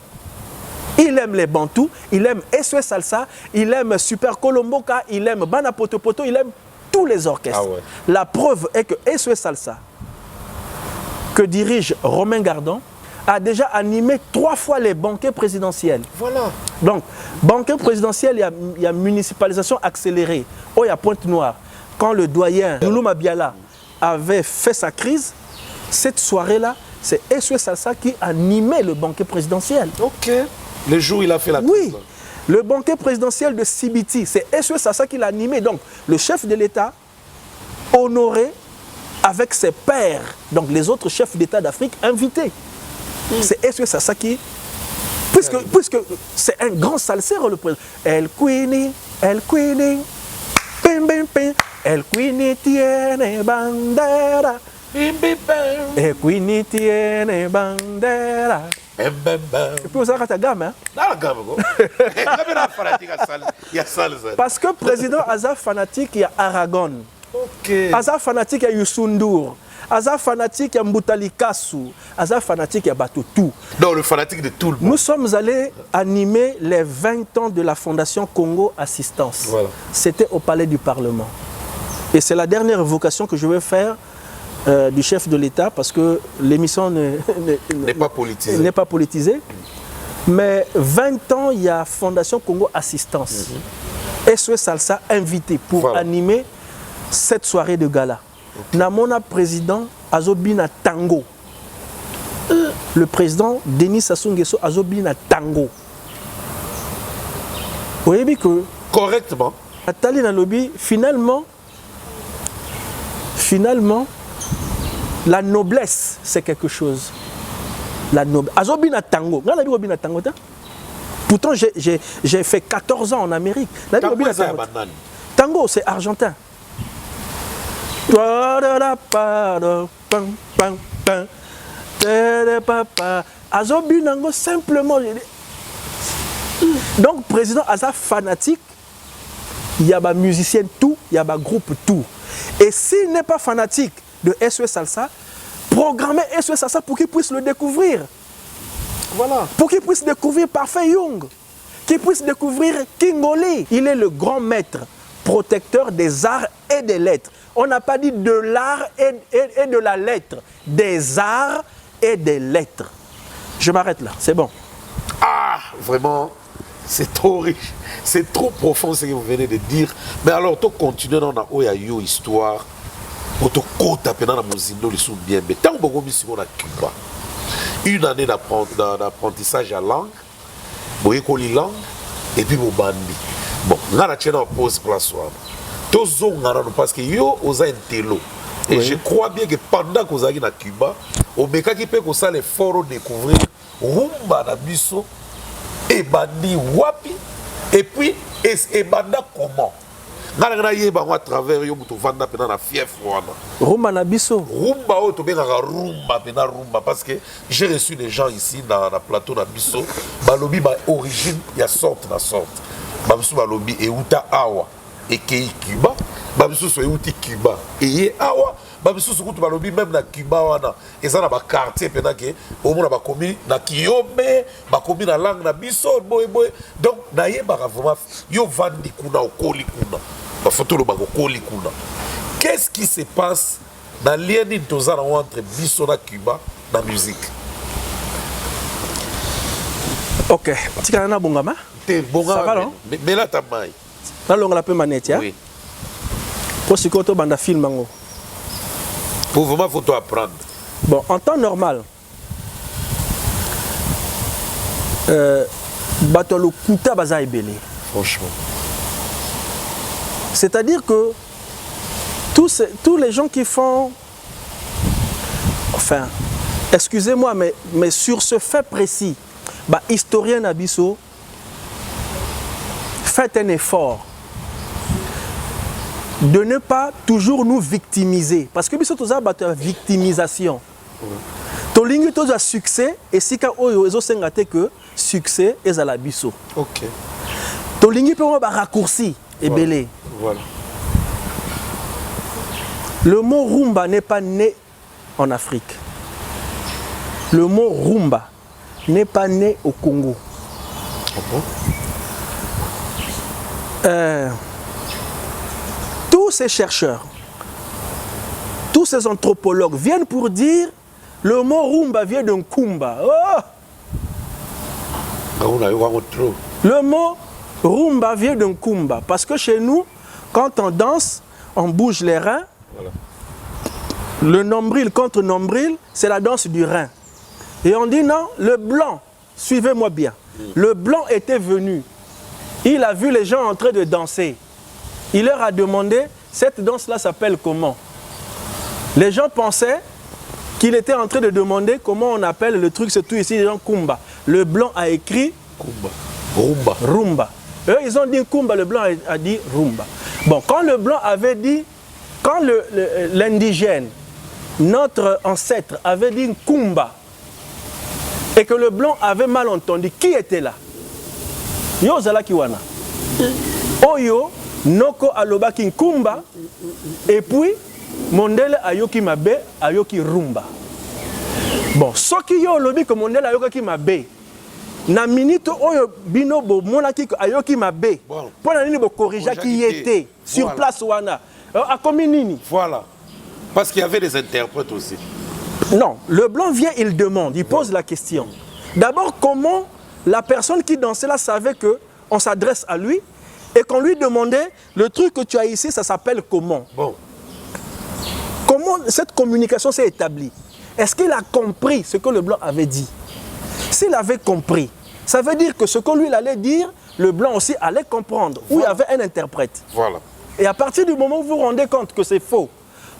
Speaker 1: Il aime les Bantous, il aime SOS Salsa, il aime Super Colomboka, il aime Bana Poto Poto, il aime tous les orchestres. Ah ouais. La preuve est que SOS Salsa, que dirige Romain Gardon, a déjà animé 3 fois les banquets présidentiels.
Speaker 2: Voilà.
Speaker 1: Donc, banquet présidentiel, il y a municipalisation accélérée. Oh, il y a Pointe-Noire. Quand le doyen Youlou Mabiala avait fait sa crise, Cette soirée-là, c'est SOS Salsa qui animait le banquet présidentiel.
Speaker 2: Ok. Le jour il a fait la
Speaker 1: Oui. Le banquet présidentiel de CBT, c'est SOS Salsa qui l'a animé. Donc, le chef de l'État honoré avec ses pairs, donc les autres chefs d'État d'Afrique invités. C'est SOS Salsa qui... Puisque c'est un grand salsero, le président. El Queenie, pim, pim, pim. El Queenie tiene bandera. El Queenie tiene bandera. Et puis vous avez la gamme, hein? Parce que président Azar fanatique, il y a Aragon. Okay. Azar fanatique, il y a Youssoundour. Azar fanatique, il y a Mboutali Kassou. Azar fanatique, il y a Batoutou.
Speaker 2: Non, le fanatique de tout le monde.
Speaker 1: Nous sommes allés animer les 20 ans de la Fondation Congo Assistance. Voilà. C'était au Palais du Parlement. Et c'est la dernière évocation que je vais faire du chef de l'État parce que l'émission n'est pas politisée. Mais 20 ans, il y a Fondation Congo Assistance. SOS Salsa invité pour animer cette soirée de gala. Namona président Azobina Tango. Le président Denis Sassou Nguesso Azobina Tango. Vous voyez que
Speaker 2: correctement.
Speaker 1: Atali na lobby finalement la noblesse c'est quelque chose. La noblesse. Azobina Tango. Pourtant j'ai fait 14 ans en Amérique. Tango c'est argentin. Azobinango simplement. Donc président Aza fanatique, il y a des musiciens tout, il y a des groupes tout. Et s'il n'est pas fanatique de SOS Salsa, programmez SOS Salsa pour qu'il puisse le découvrir. Voilà. Pour qu'il puisse découvrir Parfait Young, qu'il puisse découvrir Kingoli. Il est le grand maître, protecteur des arts et des lettres. On n'a pas dit de l'art et de la lettre, des arts et des lettres. Je m'arrête là, c'est bon.
Speaker 2: Ah, vraiment, c'est trop riche, c'est trop profond ce que vous venez de dire. Mais alors, tu continues dans la histoire, tu continues dans la Mozindo, ils sont bien. Mais tant que vous avez Cuba, une année d'apprentissage à langue, vous avez la langue, et puis vous bandit. Bon, on a une pause pour la soirée. Parce que yo osa intello et oui. Je crois bien que pendant que vous allez à Cuba au meka qui peut que ça les fort découvrir rumba na biso et bandi wapi et puis et banda comment ngala yeba à travers yo muto vanda pena na fief wana
Speaker 1: rumba na biso
Speaker 2: rumba o to benga rumba pena rumba parce que j'ai reçu des gens ici dans la plateau na biso balobi ba origine ya sorte na sorte ba biso balobi e uta awa et qui Cuba, babisu so euti Cuba et awa babisu so kutu balobi même na Cuba wana eza na ba quartier pena ke au mona ba komi na Kiyombe ba komi na langue na biso boy donc na yeba vraiment yo vandi kuna okoli kuna ba photo lo ba okoli kuna. Qu'est-ce qui se passe dans lien d'intozana entre biso na Cuba na musique?
Speaker 1: OK, tika na bongama
Speaker 2: te bongama mais là ta mai
Speaker 1: la longue la peu manette, oui. Pour ce qu'on banda film mango.
Speaker 2: Pour vraiment faut apprendre.
Speaker 1: Bon, en temps normal, bateau le kuta baza ebele.
Speaker 2: Franchement.
Speaker 1: C'est-à-dire que tous les gens qui font, enfin, excusez-moi, mais sur ce fait précis, bah historien Abisso, faites un effort de ne pas toujours nous victimiser. Parce que biso toza bato victimisation. Tolingi toza succès et si ka oyo ezo sengate que succès est à la biso.
Speaker 2: OK.
Speaker 1: Tolingi pe ba raccourci et belé.
Speaker 2: Voilà.
Speaker 1: Le mot rumba n'est pas né en Afrique. Le mot rumba n'est pas né au Congo. Tous ces chercheurs, tous ces anthropologues viennent pour dire le mot rumba vient d'un kumba. Oh! Le mot rumba vient d'un kumba parce que chez nous, quand on danse, on bouge les reins. Voilà. Le nombril contre nombril, c'est la danse du rein. Et on dit non, le blanc, suivez-moi bien. Le blanc était venu. Il a vu les gens en train de danser. Il leur a demandé, cette danse-là s'appelle comment? Les gens pensaient qu'il était en train de demander comment on appelle le truc, c'est tout ici, les gens Kumba. Le blanc a écrit
Speaker 2: Kumba. Rumba.
Speaker 1: Rumba. Eux, ils ont dit Kumba, le blanc a dit Rumba. Bon, quand le blanc avait dit, quand l'indigène, notre ancêtre, avait dit Kumba, et que le blanc avait mal entendu, qui était là? Yo Zala Kiwana. Oyo, Noko Alobaki Kumba, et puis Mondele Ayoki Mabe, Ayoki Rumba. Bon, ce qui yo lobi que Mondele Ayoki Mabe, na minute oyo bino bo monaki Ayoki Mabe, pour la ligne de corriger qui était sur place Wana. À Kominini.
Speaker 2: Voilà. Parce qu'il y avait des interprètes aussi.
Speaker 1: Non, le blanc vient, il demande, il pose la question. D'abord, comment la personne qui dansait là savait qu'on s'adresse à lui et qu'on lui demandait, le truc que tu as ici, ça s'appelle comment?
Speaker 2: Bon.
Speaker 1: Comment cette communication s'est établie? Est-ce qu'il a compris ce que le blanc avait dit? S'il avait compris, ça veut dire que ce que lui il allait dire, le blanc aussi allait comprendre, où il y avait un interprète.
Speaker 2: Voilà.
Speaker 1: Et à partir du moment où vous vous rendez compte que c'est faux,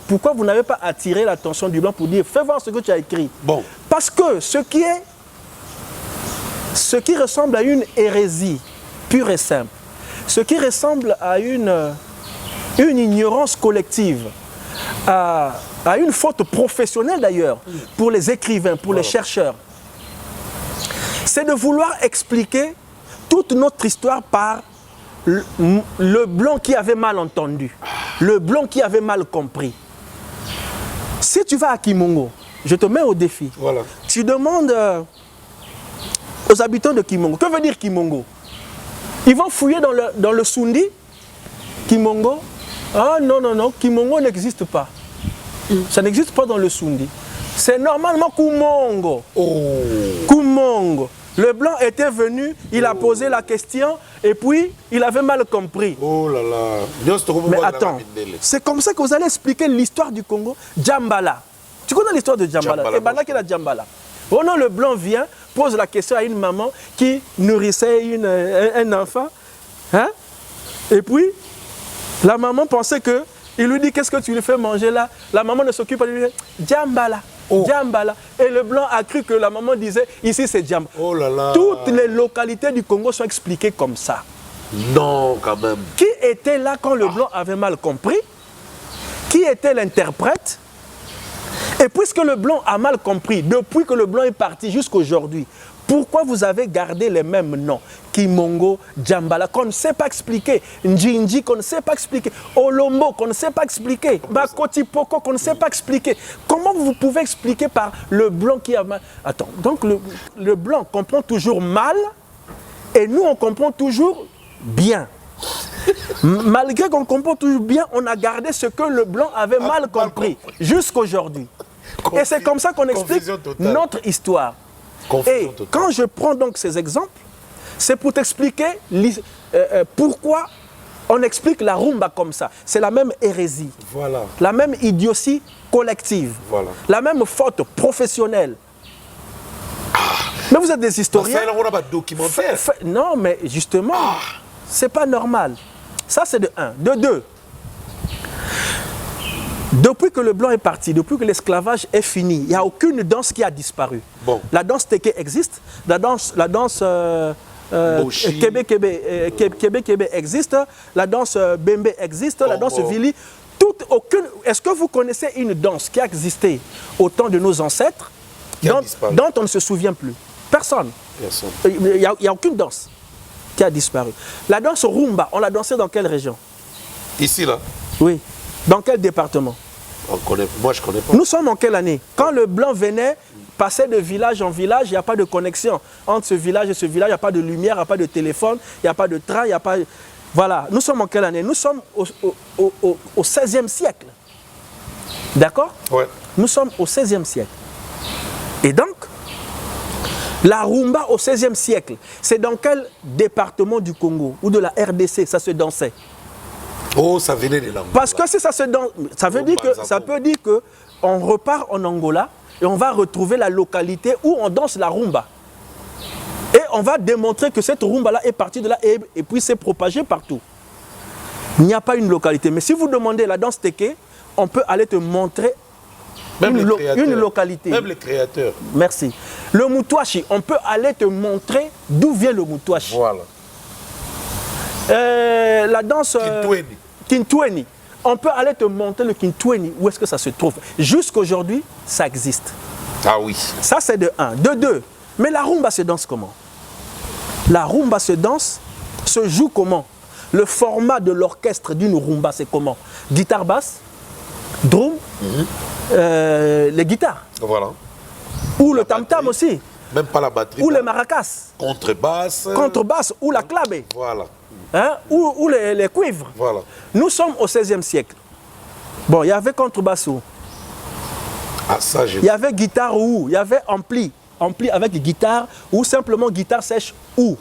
Speaker 1: pourquoi vous n'avez pas attiré l'attention du blanc pour dire, fais voir ce que tu as écrit? Bon. Parce que ce qui ressemble à une hérésie pure et simple, ce qui ressemble à une ignorance collective, à une faute professionnelle d'ailleurs, pour les écrivains, pour les chercheurs, c'est de vouloir expliquer toute notre histoire par le blanc qui avait mal entendu, le blanc qui avait mal compris. Si tu vas à Kimongo, je te mets au défi. Voilà. Tu demandes aux habitants de Kimongo, que veut dire Kimongo? Ils vont fouiller dans le Sundi, Kimongo. Ah non, non, non, Kimongo n'existe pas. Ça n'existe pas dans le Sundi. C'est normalement Kumongo. Oh. Kumongo. Le blanc était venu, il a posé la question et puis il avait mal compris. Oh là là. Mais attends, c'est comme ça que vous allez expliquer l'histoire du Congo. Djambala. Tu connais l'histoire de Djambala? Et Bana qui est la Djambala. Oh non, le blanc vient, pose la question à une maman qui nourrissait un enfant. Hein? Et puis, la maman pensait que, il lui dit, qu'est-ce que tu lui fais manger là? La maman ne s'occupe pas, il lui dit, Djambala. Oh. Djambala. Et le blanc a cru que la maman disait, ici c'est Djambala. Oh là là. Toutes les localités du Congo sont expliquées comme ça.
Speaker 2: Non, quand même.
Speaker 1: Qui était là quand le blanc avait mal compris? Qui était l'interprète? Et puisque le blanc a mal compris, depuis que le blanc est parti jusqu'à aujourd'hui, pourquoi vous avez gardé les mêmes noms? Kimongo, Djambala, qu'on ne sait pas expliquer. Njinji, qu'on ne sait pas expliquer. Olombo, qu'on ne sait pas expliquer. Bakoti Poko, qu'on ne sait pas expliquer. Comment vous pouvez expliquer par le blanc qui a mal? Attends, donc le blanc comprend toujours mal et nous on comprend toujours bien. Malgré qu'on comprend toujours bien, on a gardé ce que le blanc avait mal compris jusqu'aujourd'hui. Et c'est comme ça qu'on explique notre histoire. Et quand je prends donc ces exemples, c'est pour t'expliquer pourquoi on explique la rumba comme ça. C'est la même hérésie, voilà. La même idiotie collective, voilà. La même faute professionnelle. Mais vous êtes des historiens.
Speaker 2: On n'a pas de documentaire.
Speaker 1: Non, mais justement, c'est pas normal. Ça, c'est de 1. De 2. Depuis que le blanc est parti, depuis que l'esclavage est fini, il n'y a aucune danse qui a disparu. Bon. La danse Teke existe, la danse Kébé existe, la danse Bembe existe, la danse Vili. Est-ce que vous connaissez une danse qui a existé au temps de nos ancêtres, dont on ne se souvient plus? Personne. Il n'y a aucune danse qui a disparu. La danse rumba, on l'a dansée dans quelle région?
Speaker 2: Ici, là?
Speaker 1: Oui. Dans quel département?
Speaker 2: Moi, je ne connais pas.
Speaker 1: Nous sommes en quelle année? Quand le blanc venait, passait de village en village, il n'y a pas de connexion. Entre ce village et ce village, il n'y a pas de lumière, il n'y a pas de téléphone, il n'y a pas de train, il n'y a pas... Voilà. Nous sommes en quelle année? Nous sommes au 16e siècle. D'accord? Ouais. Nous sommes au 16e siècle. Et donc, la rumba au 16e siècle, c'est dans quel département du Congo ou de la RDC ça se dansait?
Speaker 2: Oh, ça venait de là.
Speaker 1: Parce que si ça se danse, ça veut dire que ça peut dire que on repart en Angola et on va retrouver la localité où on danse la rumba. Et on va démontrer que cette rumba-là est partie de là et puis s'est propagée partout. Il n'y a pas une localité. Mais si vous demandez la danse Teke, on peut aller te montrer une localité.
Speaker 2: Même les créateurs.
Speaker 1: Merci. Le Moutouachi, on peut aller te montrer d'où vient le Moutouachi.
Speaker 2: Voilà.
Speaker 1: La danse Kintweni. On peut aller te montrer le Kintweni, où est-ce que ça se trouve. Jusqu'aujourd'hui, ça existe.
Speaker 2: Ah oui.
Speaker 1: Ça, c'est de 1. De 2. Mais la rumba se danse comment? La rumba se joue comment? Le format de l'orchestre d'une rumba, c'est comment? Guitare basse, drum, les guitares.
Speaker 2: Voilà.
Speaker 1: Ou le tam-tam aussi.
Speaker 2: Même pas la batterie.
Speaker 1: Ou les maracas.
Speaker 2: Contrebasse.
Speaker 1: Contrebasse ou la clave.
Speaker 2: Voilà.
Speaker 1: Hein? Ou les cuivres.
Speaker 2: Voilà.
Speaker 1: Nous sommes au XVIe siècle. Bon, il y avait contrebasse où?
Speaker 2: Ah, ça,
Speaker 1: il y avait guitare où? Il y avait ampli avec guitare ou simplement guitare sèche où?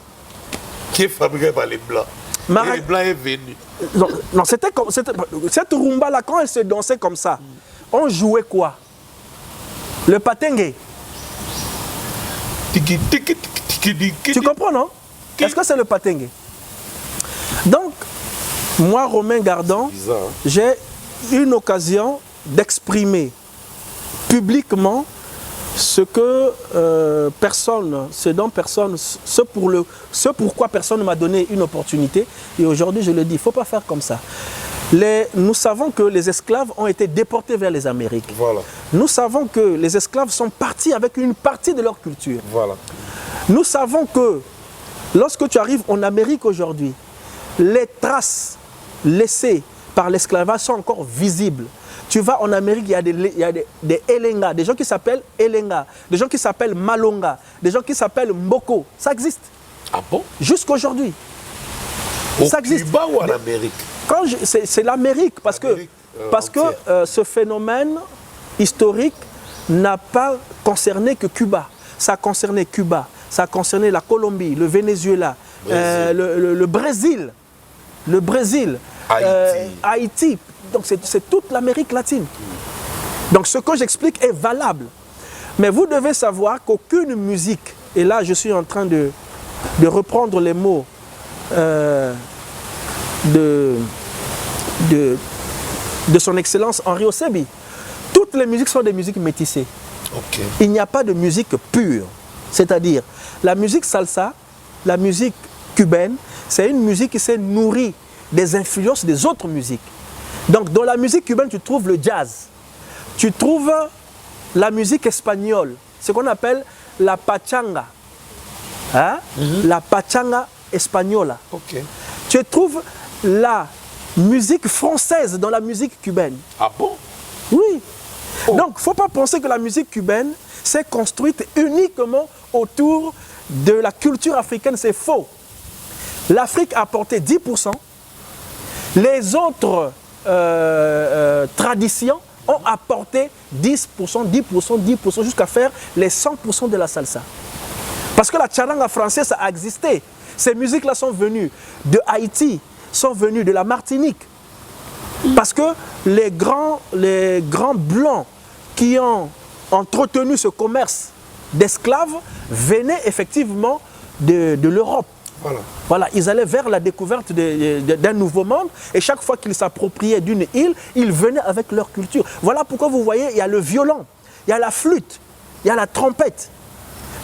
Speaker 2: Qui est fabriqué par les Blancs. Et les Blancs est venu.
Speaker 1: Non, c'était comme cette rumba-là, quand elle se dansait comme ça, on jouait quoi? Le patengue. Tu comprends, non? Est-ce que c'est le patengue? Donc, moi, Romain Gardon, j'ai une occasion d'exprimer publiquement ce que ce pourquoi personne ne m'a donné une opportunité. Et aujourd'hui, je le dis, il ne faut pas faire comme ça. Nous savons que les esclaves ont été déportés vers les Amériques.
Speaker 2: Voilà.
Speaker 1: Nous savons que les esclaves sont partis avec une partie de leur culture.
Speaker 2: Voilà.
Speaker 1: Nous savons que lorsque tu arrives en Amérique aujourd'hui, les traces laissées par l'esclavage sont encore visibles. Tu vas en Amérique, il y a des Elenga, des gens qui s'appellent Elenga, des gens qui s'appellent Malonga, des gens qui s'appellent Mboko. Ça existe.
Speaker 2: Ah bon?
Speaker 1: Jusqu'aujourd'hui. Ça existe.
Speaker 2: Cuba ou en Amérique?
Speaker 1: C'est l'Amérique, parce que ce phénomène historique n'a pas concerné que Cuba. Ça a concerné Cuba, ça a concerné la Colombie, le Venezuela, le Brésil, Haïti. Donc c'est toute l'Amérique latine. Donc ce que j'explique est valable. Mais vous devez savoir qu'aucune musique, et là je suis en train de reprendre les mots de son Excellence Henri Osebi, toutes les musiques sont des musiques métissées.
Speaker 2: Okay.
Speaker 1: Il n'y a pas de musique pure. C'est-à-dire, la musique salsa, la musique cubaine, c'est une musique qui s'est nourrie des influences des autres musiques. Donc, dans la musique cubaine, tu trouves le jazz. Tu trouves la musique espagnole, ce qu'on appelle la pachanga. Hein? La pachanga espagnole.
Speaker 2: Okay.
Speaker 1: Tu trouves la musique française dans la musique cubaine.
Speaker 2: Ah bon?
Speaker 1: Oui. Oh. Donc, il ne faut pas penser que la musique cubaine s'est construite uniquement autour de la culture africaine. C'est faux. L'Afrique a apporté 10%. Les autres traditions ont apporté 10%, 10%, 10% jusqu'à faire les 100% de la salsa. Parce que la charanga française a existé. Ces musiques-là sont venues de Haïti, sont venues de la Martinique. Parce que les grands blancs qui ont entretenu ce commerce d'esclaves venaient effectivement de l'Europe. Voilà, ils allaient vers la découverte d'un nouveau monde et chaque fois qu'ils s'appropriaient d'une île, ils venaient avec leur culture. Voilà pourquoi vous voyez, il y a le violon, il y a la flûte, il y a la trompette.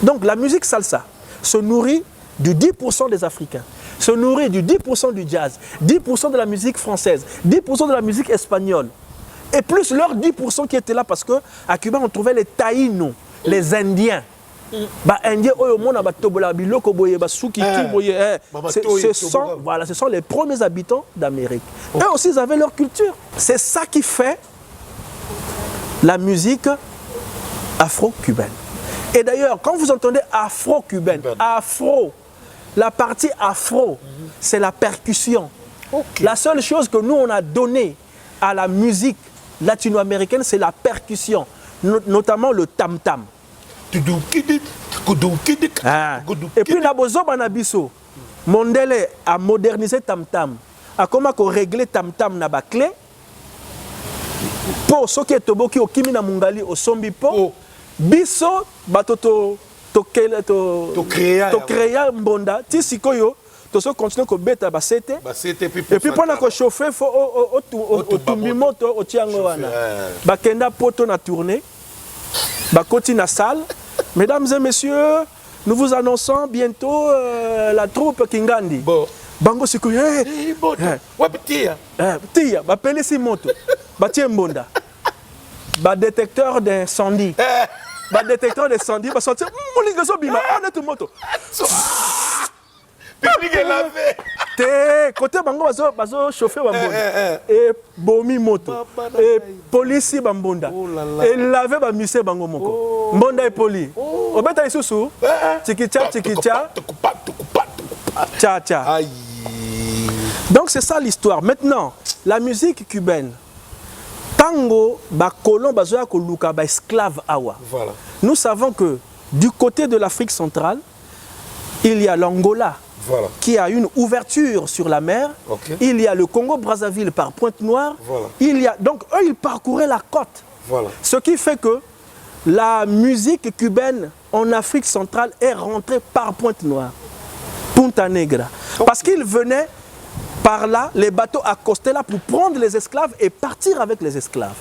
Speaker 1: Donc la musique salsa se nourrit du 10% des Africains, se nourrit du 10% du jazz, 10% de la musique française, 10% de la musique espagnole. Et plus leurs 10% qui étaient là parce qu'à Cuba, on trouvait les Taïnos, les Indiens. Ce sont les premiers habitants d'Amérique. Eux aussi, ils avaient leur culture. C'est ça qui fait la musique afro-cubaine. Et d'ailleurs, quand vous entendez afro-cubaine, afro, la partie afro, c'est la percussion. Okay. La seule chose que nous, on a donnée à la musique latino-américaine, c'est la percussion, notamment le tam-tam. Ah. Et puis, Nabozo Banabiso, Mondele a modernisé tam-tam. A comment qu'on réglé tam-tam na ba clé. Po soki etoboki okimi na mungali osombi po. Biso bato to créer mbonda ti sikoyo to so continuer ko beta basete. Et puis pendant que chauffer faut otumbi moto otiango wana. Bakenda poto na tourner. Bakoti na salle. Mesdames et messieurs, nous vous annonçons bientôt la troupe Kingandi.
Speaker 2: Bon.
Speaker 1: Bango sikoyo. Tia, ba pelisi moto. Ba tie mbonda. Ba détecteur d'incendie. Ba détecteur d'incendie va sortir. Molingazo bima, on est tout moto.
Speaker 2: Public est lavé.
Speaker 1: Te côté bango bazo chauffer bambonda. Et bomi moto. Et police bambonda. Et laver ba musée bango moko. Mbonda et poli. Obeta isusu. Tikicha. Tcha. Donc c'est ça l'histoire. Maintenant, la musique cubaine. Tango, ba colon bazoya ko luka ba esclave awa.
Speaker 2: Voilà.
Speaker 1: Nous savons que du côté de l'Afrique centrale, il y a l'Angola qui a une ouverture sur la mer. Il y a le Congo-Brazzaville par Pointe-Noire. Il y a donc eux ils parcouraient la côte. Ce qui fait que la musique cubaine en Afrique centrale est rentrée par Pointe-Noire, Punta Negra, parce qu'ils venaient par là, les bateaux accostaient là pour prendre les esclaves et partir avec les esclaves.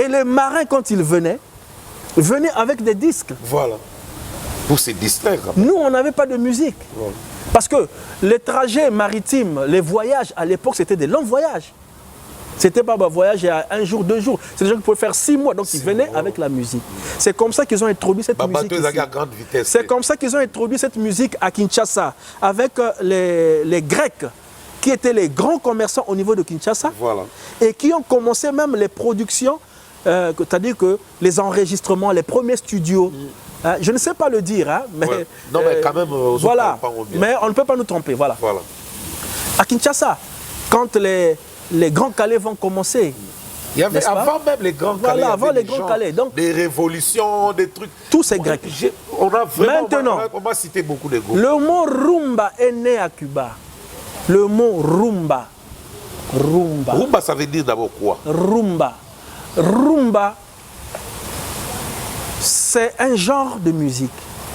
Speaker 1: Et les marins, quand ils venaient avec des disques.
Speaker 2: Voilà. Pour se distraire.
Speaker 1: Nous, on n'avait pas de musique. Parce que les trajets maritimes, les voyages, à l'époque, c'était des longs voyages. C'était pas un voyage à 1 jour, 2 jours. C'est des gens qui pouvaient faire 6 mois. Donc, ils venaient avec la musique. C'est comme ça qu'ils ont introduit cette musique ici. C'est comme ça qu'ils ont introduit cette musique à Kinshasa, avec les Grecs, qui étaient les grands commerçants au niveau de Kinshasa, et qui ont commencé même les productions, c'est-à-dire que les enregistrements, les premiers studios. Je ne sais pas le dire, hein, mais,
Speaker 2: non, mais quand même,
Speaker 1: voilà. Mais on ne peut pas nous tromper. Voilà. À Kinshasa, quand les grands calais vont commencer.
Speaker 2: Il y avait avant même les grands calais.
Speaker 1: Avant les grands calais. Donc,
Speaker 2: des révolutions, des trucs.
Speaker 1: Tous ces Grecs.
Speaker 2: On a vraiment.
Speaker 1: Maintenant,
Speaker 2: on va citer beaucoup de groupes.
Speaker 1: Le mot rumba est né à Cuba. Le mot rumba.
Speaker 2: Rumba, ça veut dire d'abord quoi?
Speaker 1: Rumba, c'est un genre de musique.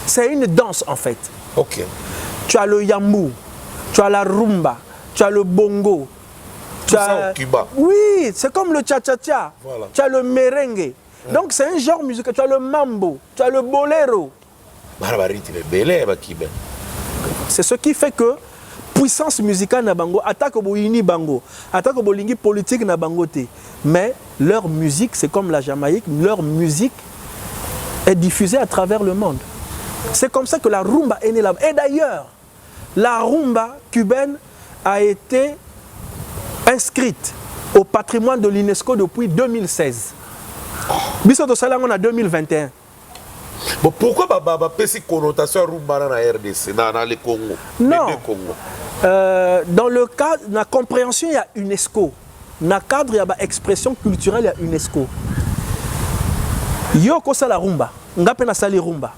Speaker 1: C'est une danse en fait. Tu as le yambou, tu as la rumba, tu as le bongo.
Speaker 2: Tout ça au Cuba.
Speaker 1: Oui, c'est comme le cha-cha-cha. Tu as le merengue. Donc c'est un genre musical. Tu as le mambo, tu as le bolero. C'est ce qui fait que puissance musicale na bango, attaque au boyini bango, attaque au bolingi politique na bangote. Mais leur musique, c'est comme la Jamaïque, leur musique est diffusée à travers le monde. C'est comme ça que la rumba est née là-bas. Et d'ailleurs, la rumba cubaine a été inscrite au patrimoine de l'UNESCO depuis 2016. Biso to sala en 2021.
Speaker 2: Bon, pourquoi cette connotation rumba dans la RDC, dans le Congo?
Speaker 1: Non. Dans le cadre de la compréhension, il y a UNESCO. Dans le cadre, il y a l'expression culturelle, il y a UNESCO. Yo ko sala rumba, ngape na sali rumba.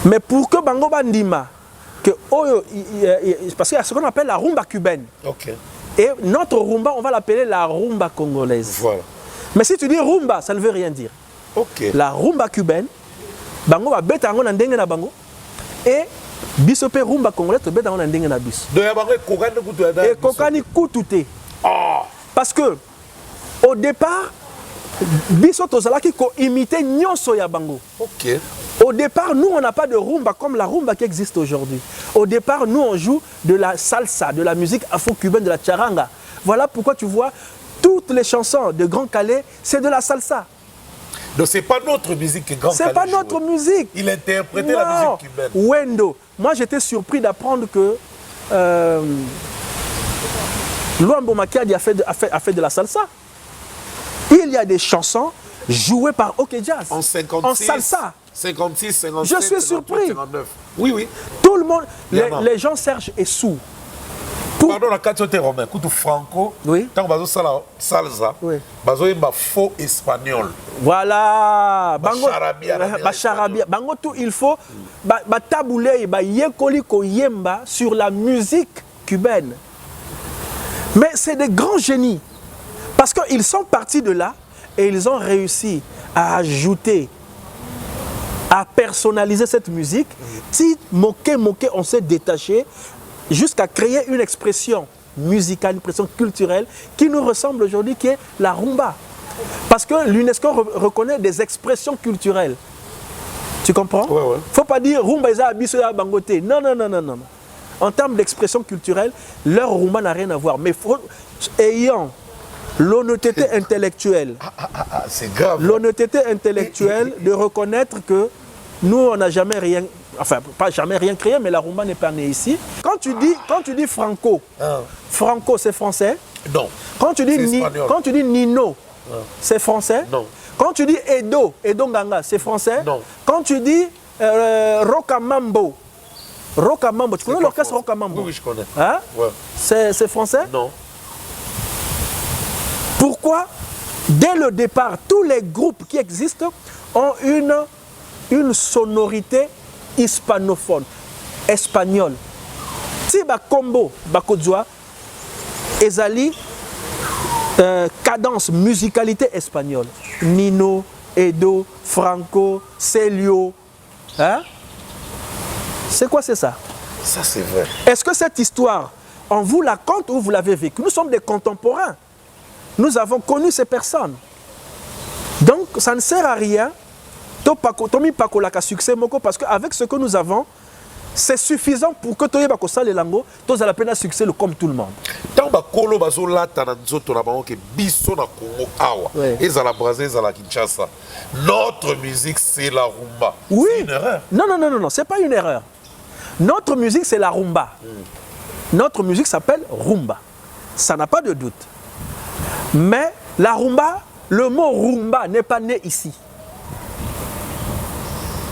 Speaker 1: Mais pour que bango bandima, que parce qu'il y a ce qu'on appelle la rumba cubaine. Et notre rumba, on va l'appeler la rumba congolaise. Mais si tu dis rumba, ça ne veut rien dire. La rumba cubaine, bango va beta ngo na ndenge na bango et biso pe rumba congolaise to beta ngo na ndenge na biso. Et kokani kutute. Parce que au départ biso tozalaki ko imiter nyonso ya bango. Au départ, nous, on n'a pas de rumba comme la rumba qui existe aujourd'hui. Au départ, nous, on joue de la salsa, de la musique afro-cubaine, de la charanga. Voilà pourquoi tu vois, toutes les chansons de Grand Calais, c'est de la salsa.
Speaker 2: Donc, ce n'est pas notre musique que Grand Calais.
Speaker 1: C'est pas notre musique.
Speaker 2: Il interprétait la musique cubaine.
Speaker 1: Wendo. Moi, j'étais surpris d'apprendre que Luambo Makiadi a fait de la salsa. Il y a des chansons jouées par OK Jazz. En salsa.
Speaker 2: 56, 57,
Speaker 1: je suis surpris.
Speaker 2: 59. Oui.
Speaker 1: Tout le monde, les gens Serge est sous.
Speaker 2: Pardon, la qualité romaine, quand Franco, tant que salsa, bazo yemba faux espagnol.
Speaker 1: Voilà. Bango charabia. Bango tout il faut tabouler yekoli ko yemba sur la musique cubaine. Mais c'est des grands génies. Parce qu'ils sont partis de là et ils ont réussi à ajouter, à personnaliser cette musique. Si moqué, on s'est détaché jusqu'à créer une expression musicale, une expression culturelle qui nous ressemble aujourd'hui, qui est la rumba. Parce que l'UNESCO reconnaît des expressions culturelles. Tu comprends? Il ne faut pas dire rumba eza biso ya bangote. Non. En termes d'expression culturelle, leur rumba n'a rien à voir. Mais ayant l'honnêteté intellectuelle,
Speaker 2: c'est grave.
Speaker 1: L'honnêteté intellectuelle de reconnaître que nous, on n'a jamais rien, enfin, pas jamais rien créé, mais la rumba n'est pas née ici. Quand tu dis Franco, Franco c'est français?
Speaker 2: Non.
Speaker 1: Quand tu dis Nino, c'est français?
Speaker 2: Non.
Speaker 1: Quand tu dis Edo Nganga, c'est français?
Speaker 2: Non.
Speaker 1: Quand tu dis Rocamambo, tu connais l'orchestre Rocamambo?
Speaker 2: Oui, je connais.
Speaker 1: Hein?
Speaker 2: Ouais.
Speaker 1: C'est français?
Speaker 2: Non.
Speaker 1: Pourquoi, dès le départ, tous les groupes qui existent ont une sonorité hispanophone, espagnole? Si Bakombo, Bakodzwa, Ezali, cadence, musicalité espagnole. Nino, Edo, Franco, Celio. Hein? C'est quoi c'est ça?
Speaker 2: Ça c'est vrai.
Speaker 1: Est-ce que cette histoire, on vous la conte ou vous l'avez vécue? Nous sommes des contemporains. Nous avons connu ces personnes. Donc ça ne sert à rien. Tomi Pakolaka succès moko parce qu'avec ce que nous avons, c'est suffisant pour que Toye Bakosa les lango, tous à la peine à succès comme tout le monde.
Speaker 2: Tant que Kolo Bazola Tananzoto na bango ke biso na Congo awa. Ezala Brazzaville, ezala Kinshasa. Notre musique c'est la rumba.
Speaker 1: Oui.
Speaker 2: C'est une erreur.
Speaker 1: Non, c'est pas une erreur. Notre musique c'est la rumba. Notre musique s'appelle rumba. Ça n'a pas de doute. Mais la rumba, le mot rumba n'est pas né ici.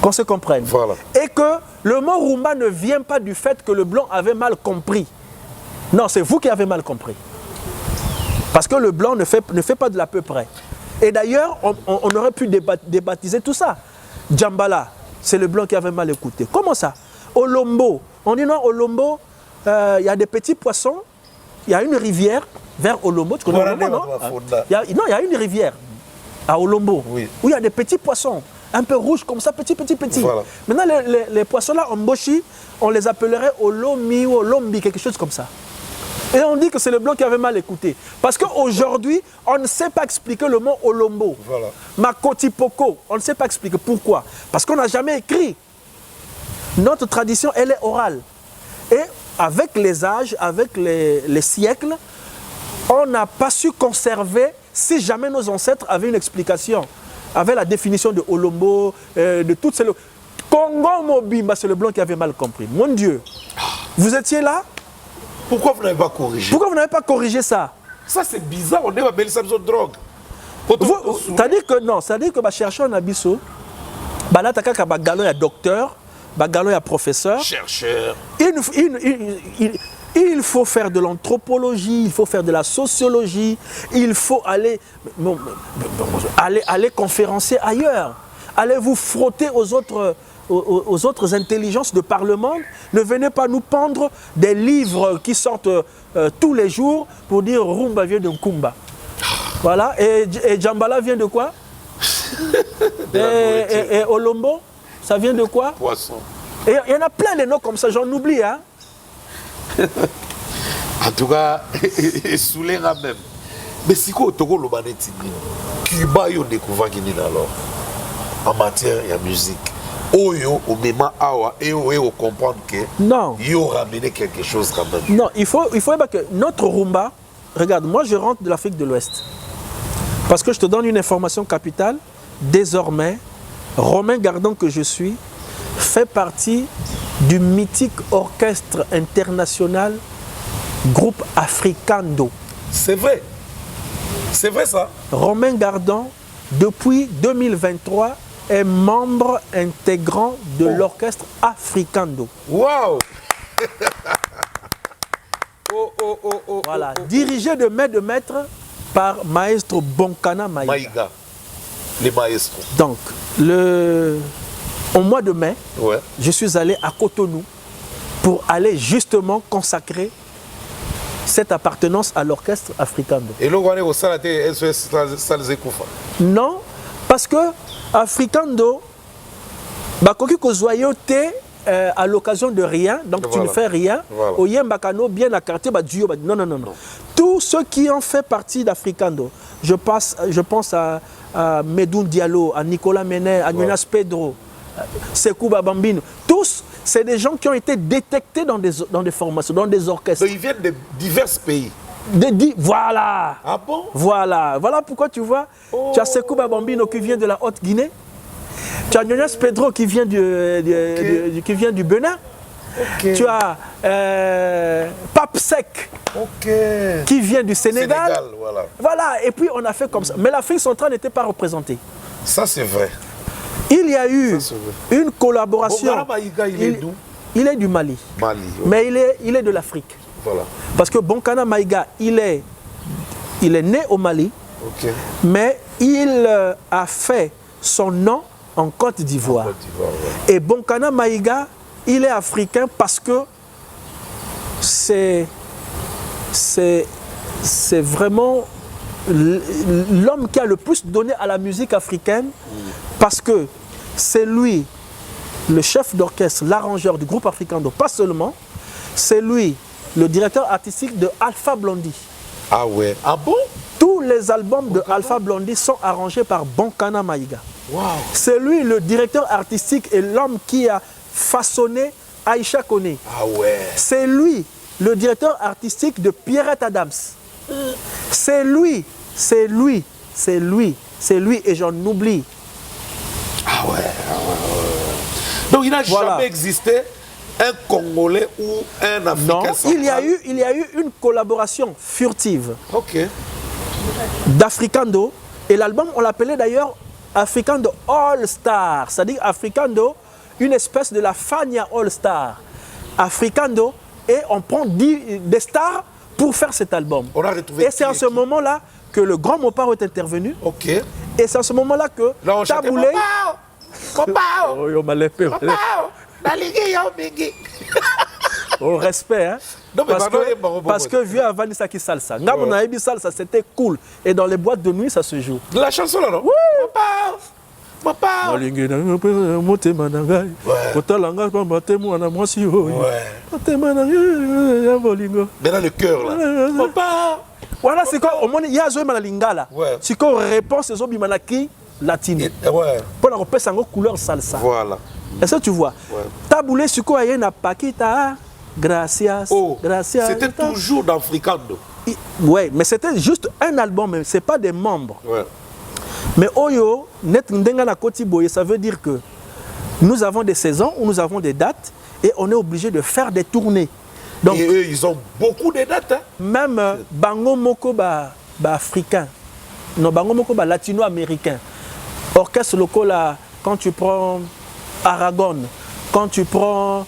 Speaker 1: Qu'on se comprenne.
Speaker 2: Voilà.
Speaker 1: Et que le mot rumba ne vient pas du fait que le blanc avait mal compris. Non, c'est vous qui avez mal compris. Parce que le blanc ne fait pas de l'à peu près. Et d'ailleurs, on aurait pu débaptiser tout ça. Djambala, c'est le blanc qui avait mal écouté. Comment ça? Olombo. On dit non, Olombo, il y a des petits poissons, il y a une rivière vers Olombo. Tu connais Olombo, non? Il y a une rivière à Olombo,
Speaker 2: oui,
Speaker 1: où il y a des petits poissons. Un peu rouge comme ça, petit.
Speaker 2: Voilà.
Speaker 1: Maintenant, les poissons-là, en Boshi, on les appellerait Olomi ou Olombi, quelque chose comme ça. Et on dit que c'est le blanc qui avait mal écouté. Parce qu'aujourd'hui, on ne sait pas expliquer le mot Olombo.
Speaker 2: Voilà.
Speaker 1: Makoti Poko, on ne sait pas expliquer. Pourquoi? Parce qu'on n'a jamais écrit. Notre tradition, elle est orale. Et avec les âges, avec les siècles, on n'a pas su conserver, si jamais nos ancêtres avaient une explication. Avec la définition de Olombo, de toutes ces... Congo Mobimba, c'est le blanc qui avait mal compris. Mon Dieu, vous étiez là?
Speaker 2: Pourquoi vous n'avez pas corrigé?
Speaker 1: Pourquoi vous n'avez pas corrigé ça?
Speaker 2: Ça c'est bizarre, on est à Bélissa de drogue.
Speaker 1: C'est-à-dire que non, c'est-à-dire que chercheur en abisso, là t'as bagalo ya docteur, bagalo ya professeur,
Speaker 2: chercheur.
Speaker 1: Il faut faire de l'anthropologie, il faut faire de la sociologie, il faut aller conférencer ailleurs, allez vous frotter aux autres intelligences de par le monde. Ne venez pas nous pendre des livres qui sortent tous les jours pour dire Rumba vient de Nkumba. Voilà, et Djambala vient de quoi? et Olombo, ça vient de quoi?
Speaker 2: Poisson.
Speaker 1: Et il y en a plein de noms comme ça, j'en oublie, hein.
Speaker 2: En tout cas, et Soulenga même. Mais si quoi Togo Lobaneti, Cuba yo découvert Guinée alors en matière de musique. Oyo au même awa et au comprendre que
Speaker 1: non,
Speaker 2: yo ramené quelque chose quand même.
Speaker 1: Non, il faut que notre rumba, regarde, moi je rentre de l'Afrique de l'Ouest. Parce que je te donne une information capitale, désormais, Romain Gardon que je suis fait partie du mythique orchestre international groupe Africando.
Speaker 2: C'est vrai ça.
Speaker 1: Romain Gardon, depuis 2023, est membre intégrant de l'orchestre Africando.
Speaker 2: Waouh.
Speaker 1: Voilà, dirigé de maître par maestro Bonkana Maïga.
Speaker 2: Les maestros.
Speaker 1: Donc, au mois de mai, je suis allé à Cotonou pour aller justement consacrer cette appartenance à l'orchestre Africando.
Speaker 2: Et là, on est au Salaté SOS Salzekoufa.
Speaker 1: Non, parce que Africando, bakoki kozoyoté à l'occasion de rien, donc voilà. Tu ne fais rien. Au Yembakano, bien à quartier, non, non, non, non. Tous ceux qui ont fait partie d'Africando, je pense à Medoun Diallo, à Nicolas Menet, à Jonas Pedro, Sekou Babambino, tous, c'est des gens qui ont été détectés dans des formations, dans des orchestres.
Speaker 2: Donc ils viennent de divers pays.
Speaker 1: Voilà.
Speaker 2: Ah bon?
Speaker 1: Voilà pourquoi tu vois, tu as Sekou Babambino qui vient de la Haute-Guinée, tu as Jonas Pedro qui vient du Bénin, tu as Pape Sec qui vient du Sénégal. Voilà, et puis on a fait comme ça. Mais l'Afrique centrale n'était pas représentée. Ça c'est vrai. Il y a eu une collaboration.
Speaker 2: Il est d'où?
Speaker 1: Il est du Mali. Mais il est de l'Afrique. Voilà. Parce que Bonkana Maïga, il est né au Mali, mais il a fait son nom en Côte d'Ivoire. Et Bonkana Maïga, il est africain parce que c'est vraiment l'homme qui a le plus donné à la musique africaine, parce que c'est lui, le chef d'orchestre, l'arrangeur du groupe Africando, pas seulement, c'est lui, le directeur artistique de Alpha Blondy.
Speaker 2: Ah ouais, ah bon?
Speaker 1: Tous les albums de Alpha Blondy sont arrangés par Bonkana Maïga. Wow. C'est lui le directeur artistique et l'homme qui a façonné Aïcha Koné.
Speaker 2: Ah ouais.
Speaker 1: C'est lui le directeur artistique de Pierrette Adams. C'est lui et j'en oublie.
Speaker 2: Ah ouais. Donc il n'a jamais existé un Congolais ou un Africain central.
Speaker 1: Non, il y a eu une collaboration furtive d'Africando, et l'album on l'appelait d'ailleurs Africando All Star, c'est-à-dire Africando, une espèce de la Fania All Star. Africando, et on prend des stars pour faire cet album. Et c'est à ce moment-là que le grand Mopao est intervenu. Et c'est à ce moment-là que Taboulé... Au respect, hein? Non, parce que vieux avant Nisaki Salsa. Ngamonaïbi Salsa, c'était cool. Et dans les boîtes de nuit, ça se joue.
Speaker 2: La chanson là, non?
Speaker 1: Oui!
Speaker 2: Mais dans le cœur là.
Speaker 1: Voilà, c'est quoi? Au moins, il y a Zoé Manalingala. C'est quoi? Réponse, c'est Zoé Manaki latino. Pour la repère, c'est une couleur salsa.
Speaker 2: Voilà.
Speaker 1: Est-ce que tu vois? Taboulé, c'est quoi? Il y a une paquita. Gracias. Gracias.
Speaker 2: C'était toujours d'Africando.
Speaker 1: Oui, mais c'était juste un album, ce n'est pas des membres. Mais Oyo, net ndengana koti boye, ça veut dire que nous avons des saisons où nous avons des dates et on est obligé de faire des tournées. Donc,
Speaker 2: et eux, ils ont beaucoup de dates. Hein?
Speaker 1: Même Bango Moko africain, non Bango Moko latino-américain. Orchestre local, quand tu prends Aragon, quand tu prends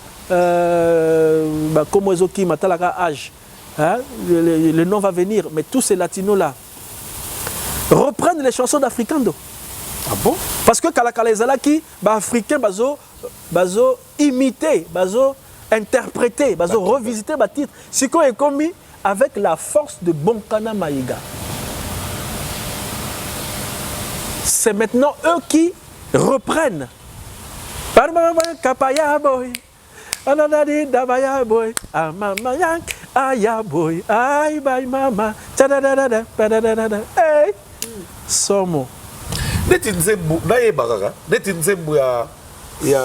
Speaker 1: Komozoki, Matalaka Age, hein, le nom va venir, mais tous ces latinos-là reprennent les chansons d'Africando.
Speaker 2: Ah bon?
Speaker 1: Parce que Kalakala Zalaki, africain, bazo imité, bazo interprété, bazo revisité, titre. Ce qu'on est commis avec la force de Bonkana Maïga. C'est maintenant eux qui reprennent. Kapaya boy, ananadi dabaya boy, amamayank, aya boy, ay bay mama, tadadada, padadada, hey. Somo.
Speaker 2: Neti nzembu, na ye bagaga, neti nzembu ya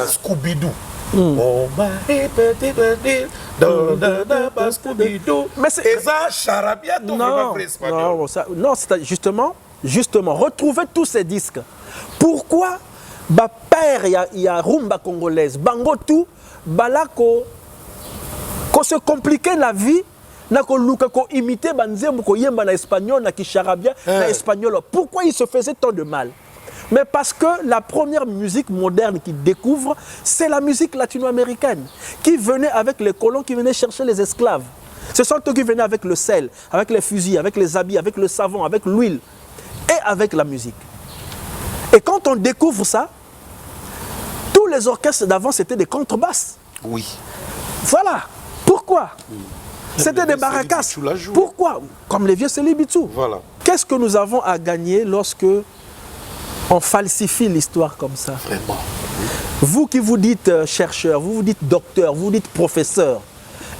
Speaker 2: Scooby-Doo. Oh my petit petit, da Scooby-Doo. Mais c'est ça, charabia, tout vraiment vrai espagnol.
Speaker 1: Non, c'est justement, retrouver tous ces disques. Pourquoi ba père y a rumba congolaise, bango tout, balako, qu'on se compliquait la vie. Nako luka ko imiter banzembo ko yemba na espagnol na kicharabia na espagnol. Pourquoi il se faisait tant de mal? Mais parce que la première musique moderne qu'il découvre, c'est la musique latino-américaine qui venait avec les colons, qui venaient chercher les esclaves. Ce sont eux qui venaient avec le sel, avec les fusils, avec les habits, avec le savon, avec l'huile et avec la musique. Et quand on découvre ça, tous les orchestres d'avant c'était des contrebasses.
Speaker 2: Oui.
Speaker 1: Voilà. Pourquoi? C'était des barracas.
Speaker 2: Tu la joues.
Speaker 1: Pourquoi? Comme les vieux Célibitsou.
Speaker 2: Voilà.
Speaker 1: Qu'est-ce que nous avons à gagner lorsque on falsifie l'histoire comme ça?
Speaker 2: Vraiment.
Speaker 1: Vous qui vous dites chercheur, vous vous dites docteur, vous vous dites professeur,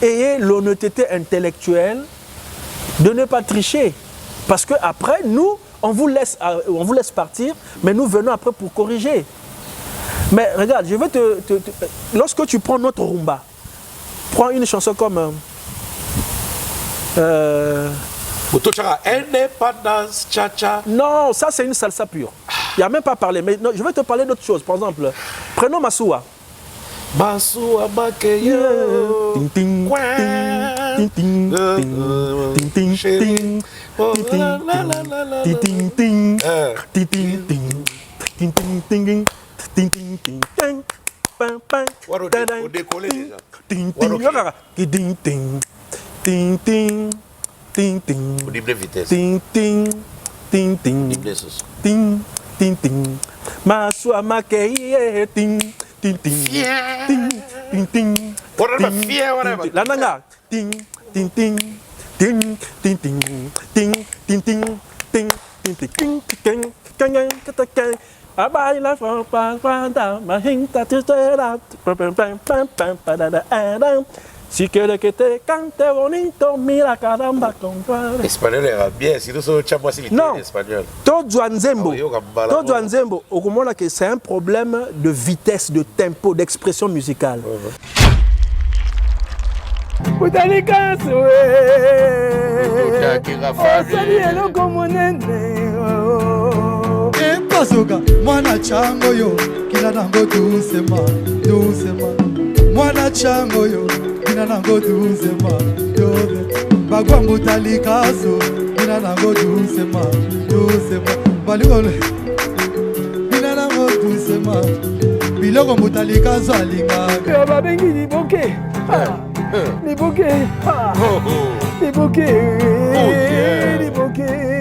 Speaker 1: ayez l'honnêteté intellectuelle de ne pas tricher. Parce qu'après, nous, on vous laisse partir, mais nous venons après pour corriger. Mais regarde, je vais lorsque tu prends notre rumba, prends une chanson comme...
Speaker 2: Indépendance, cha-cha.
Speaker 1: Non, ça c'est une salsa pure. Il n'y a même pas parlé. Mais non, je vais te parler d'autre chose. Par exemple, prenons Massoua.
Speaker 2: Massoua Makeyo.
Speaker 1: Ting ting ting ting ting ting ting ting ting ting ting ting ting pam pam
Speaker 2: on décolle déjà.
Speaker 1: ting ting ting ting ting ting ting ting
Speaker 2: On double vitesse.
Speaker 1: ting ting ting ting ting ting ting Massoua Makeyo ting ting ting ting ting ting la nanga ting ting ting ting ting ting ting ting ting ting ting ting ting ting abai la fa pa pa da ma hinta tu da pam pam pam pam pa da da si quiere que te cante bonito mira caramba compadre.
Speaker 2: Espagnol est bien, sinon ça chama si
Speaker 1: non
Speaker 2: espagnol.
Speaker 1: Todo Nzembo okomona que c'est un problème de vitesse, de tempo, d'expression musicale. Utanika soe. Osali eloko monene.
Speaker 8: Epasoka mwana chango yo kila nango doucement doucement mwana chango yo kila nango doucement doucement bagwa mutalikazo kila nango doucement doucement balikole kila nango doucement biloko mutalikazo alinga
Speaker 1: babengi liboke liboke liboke liboke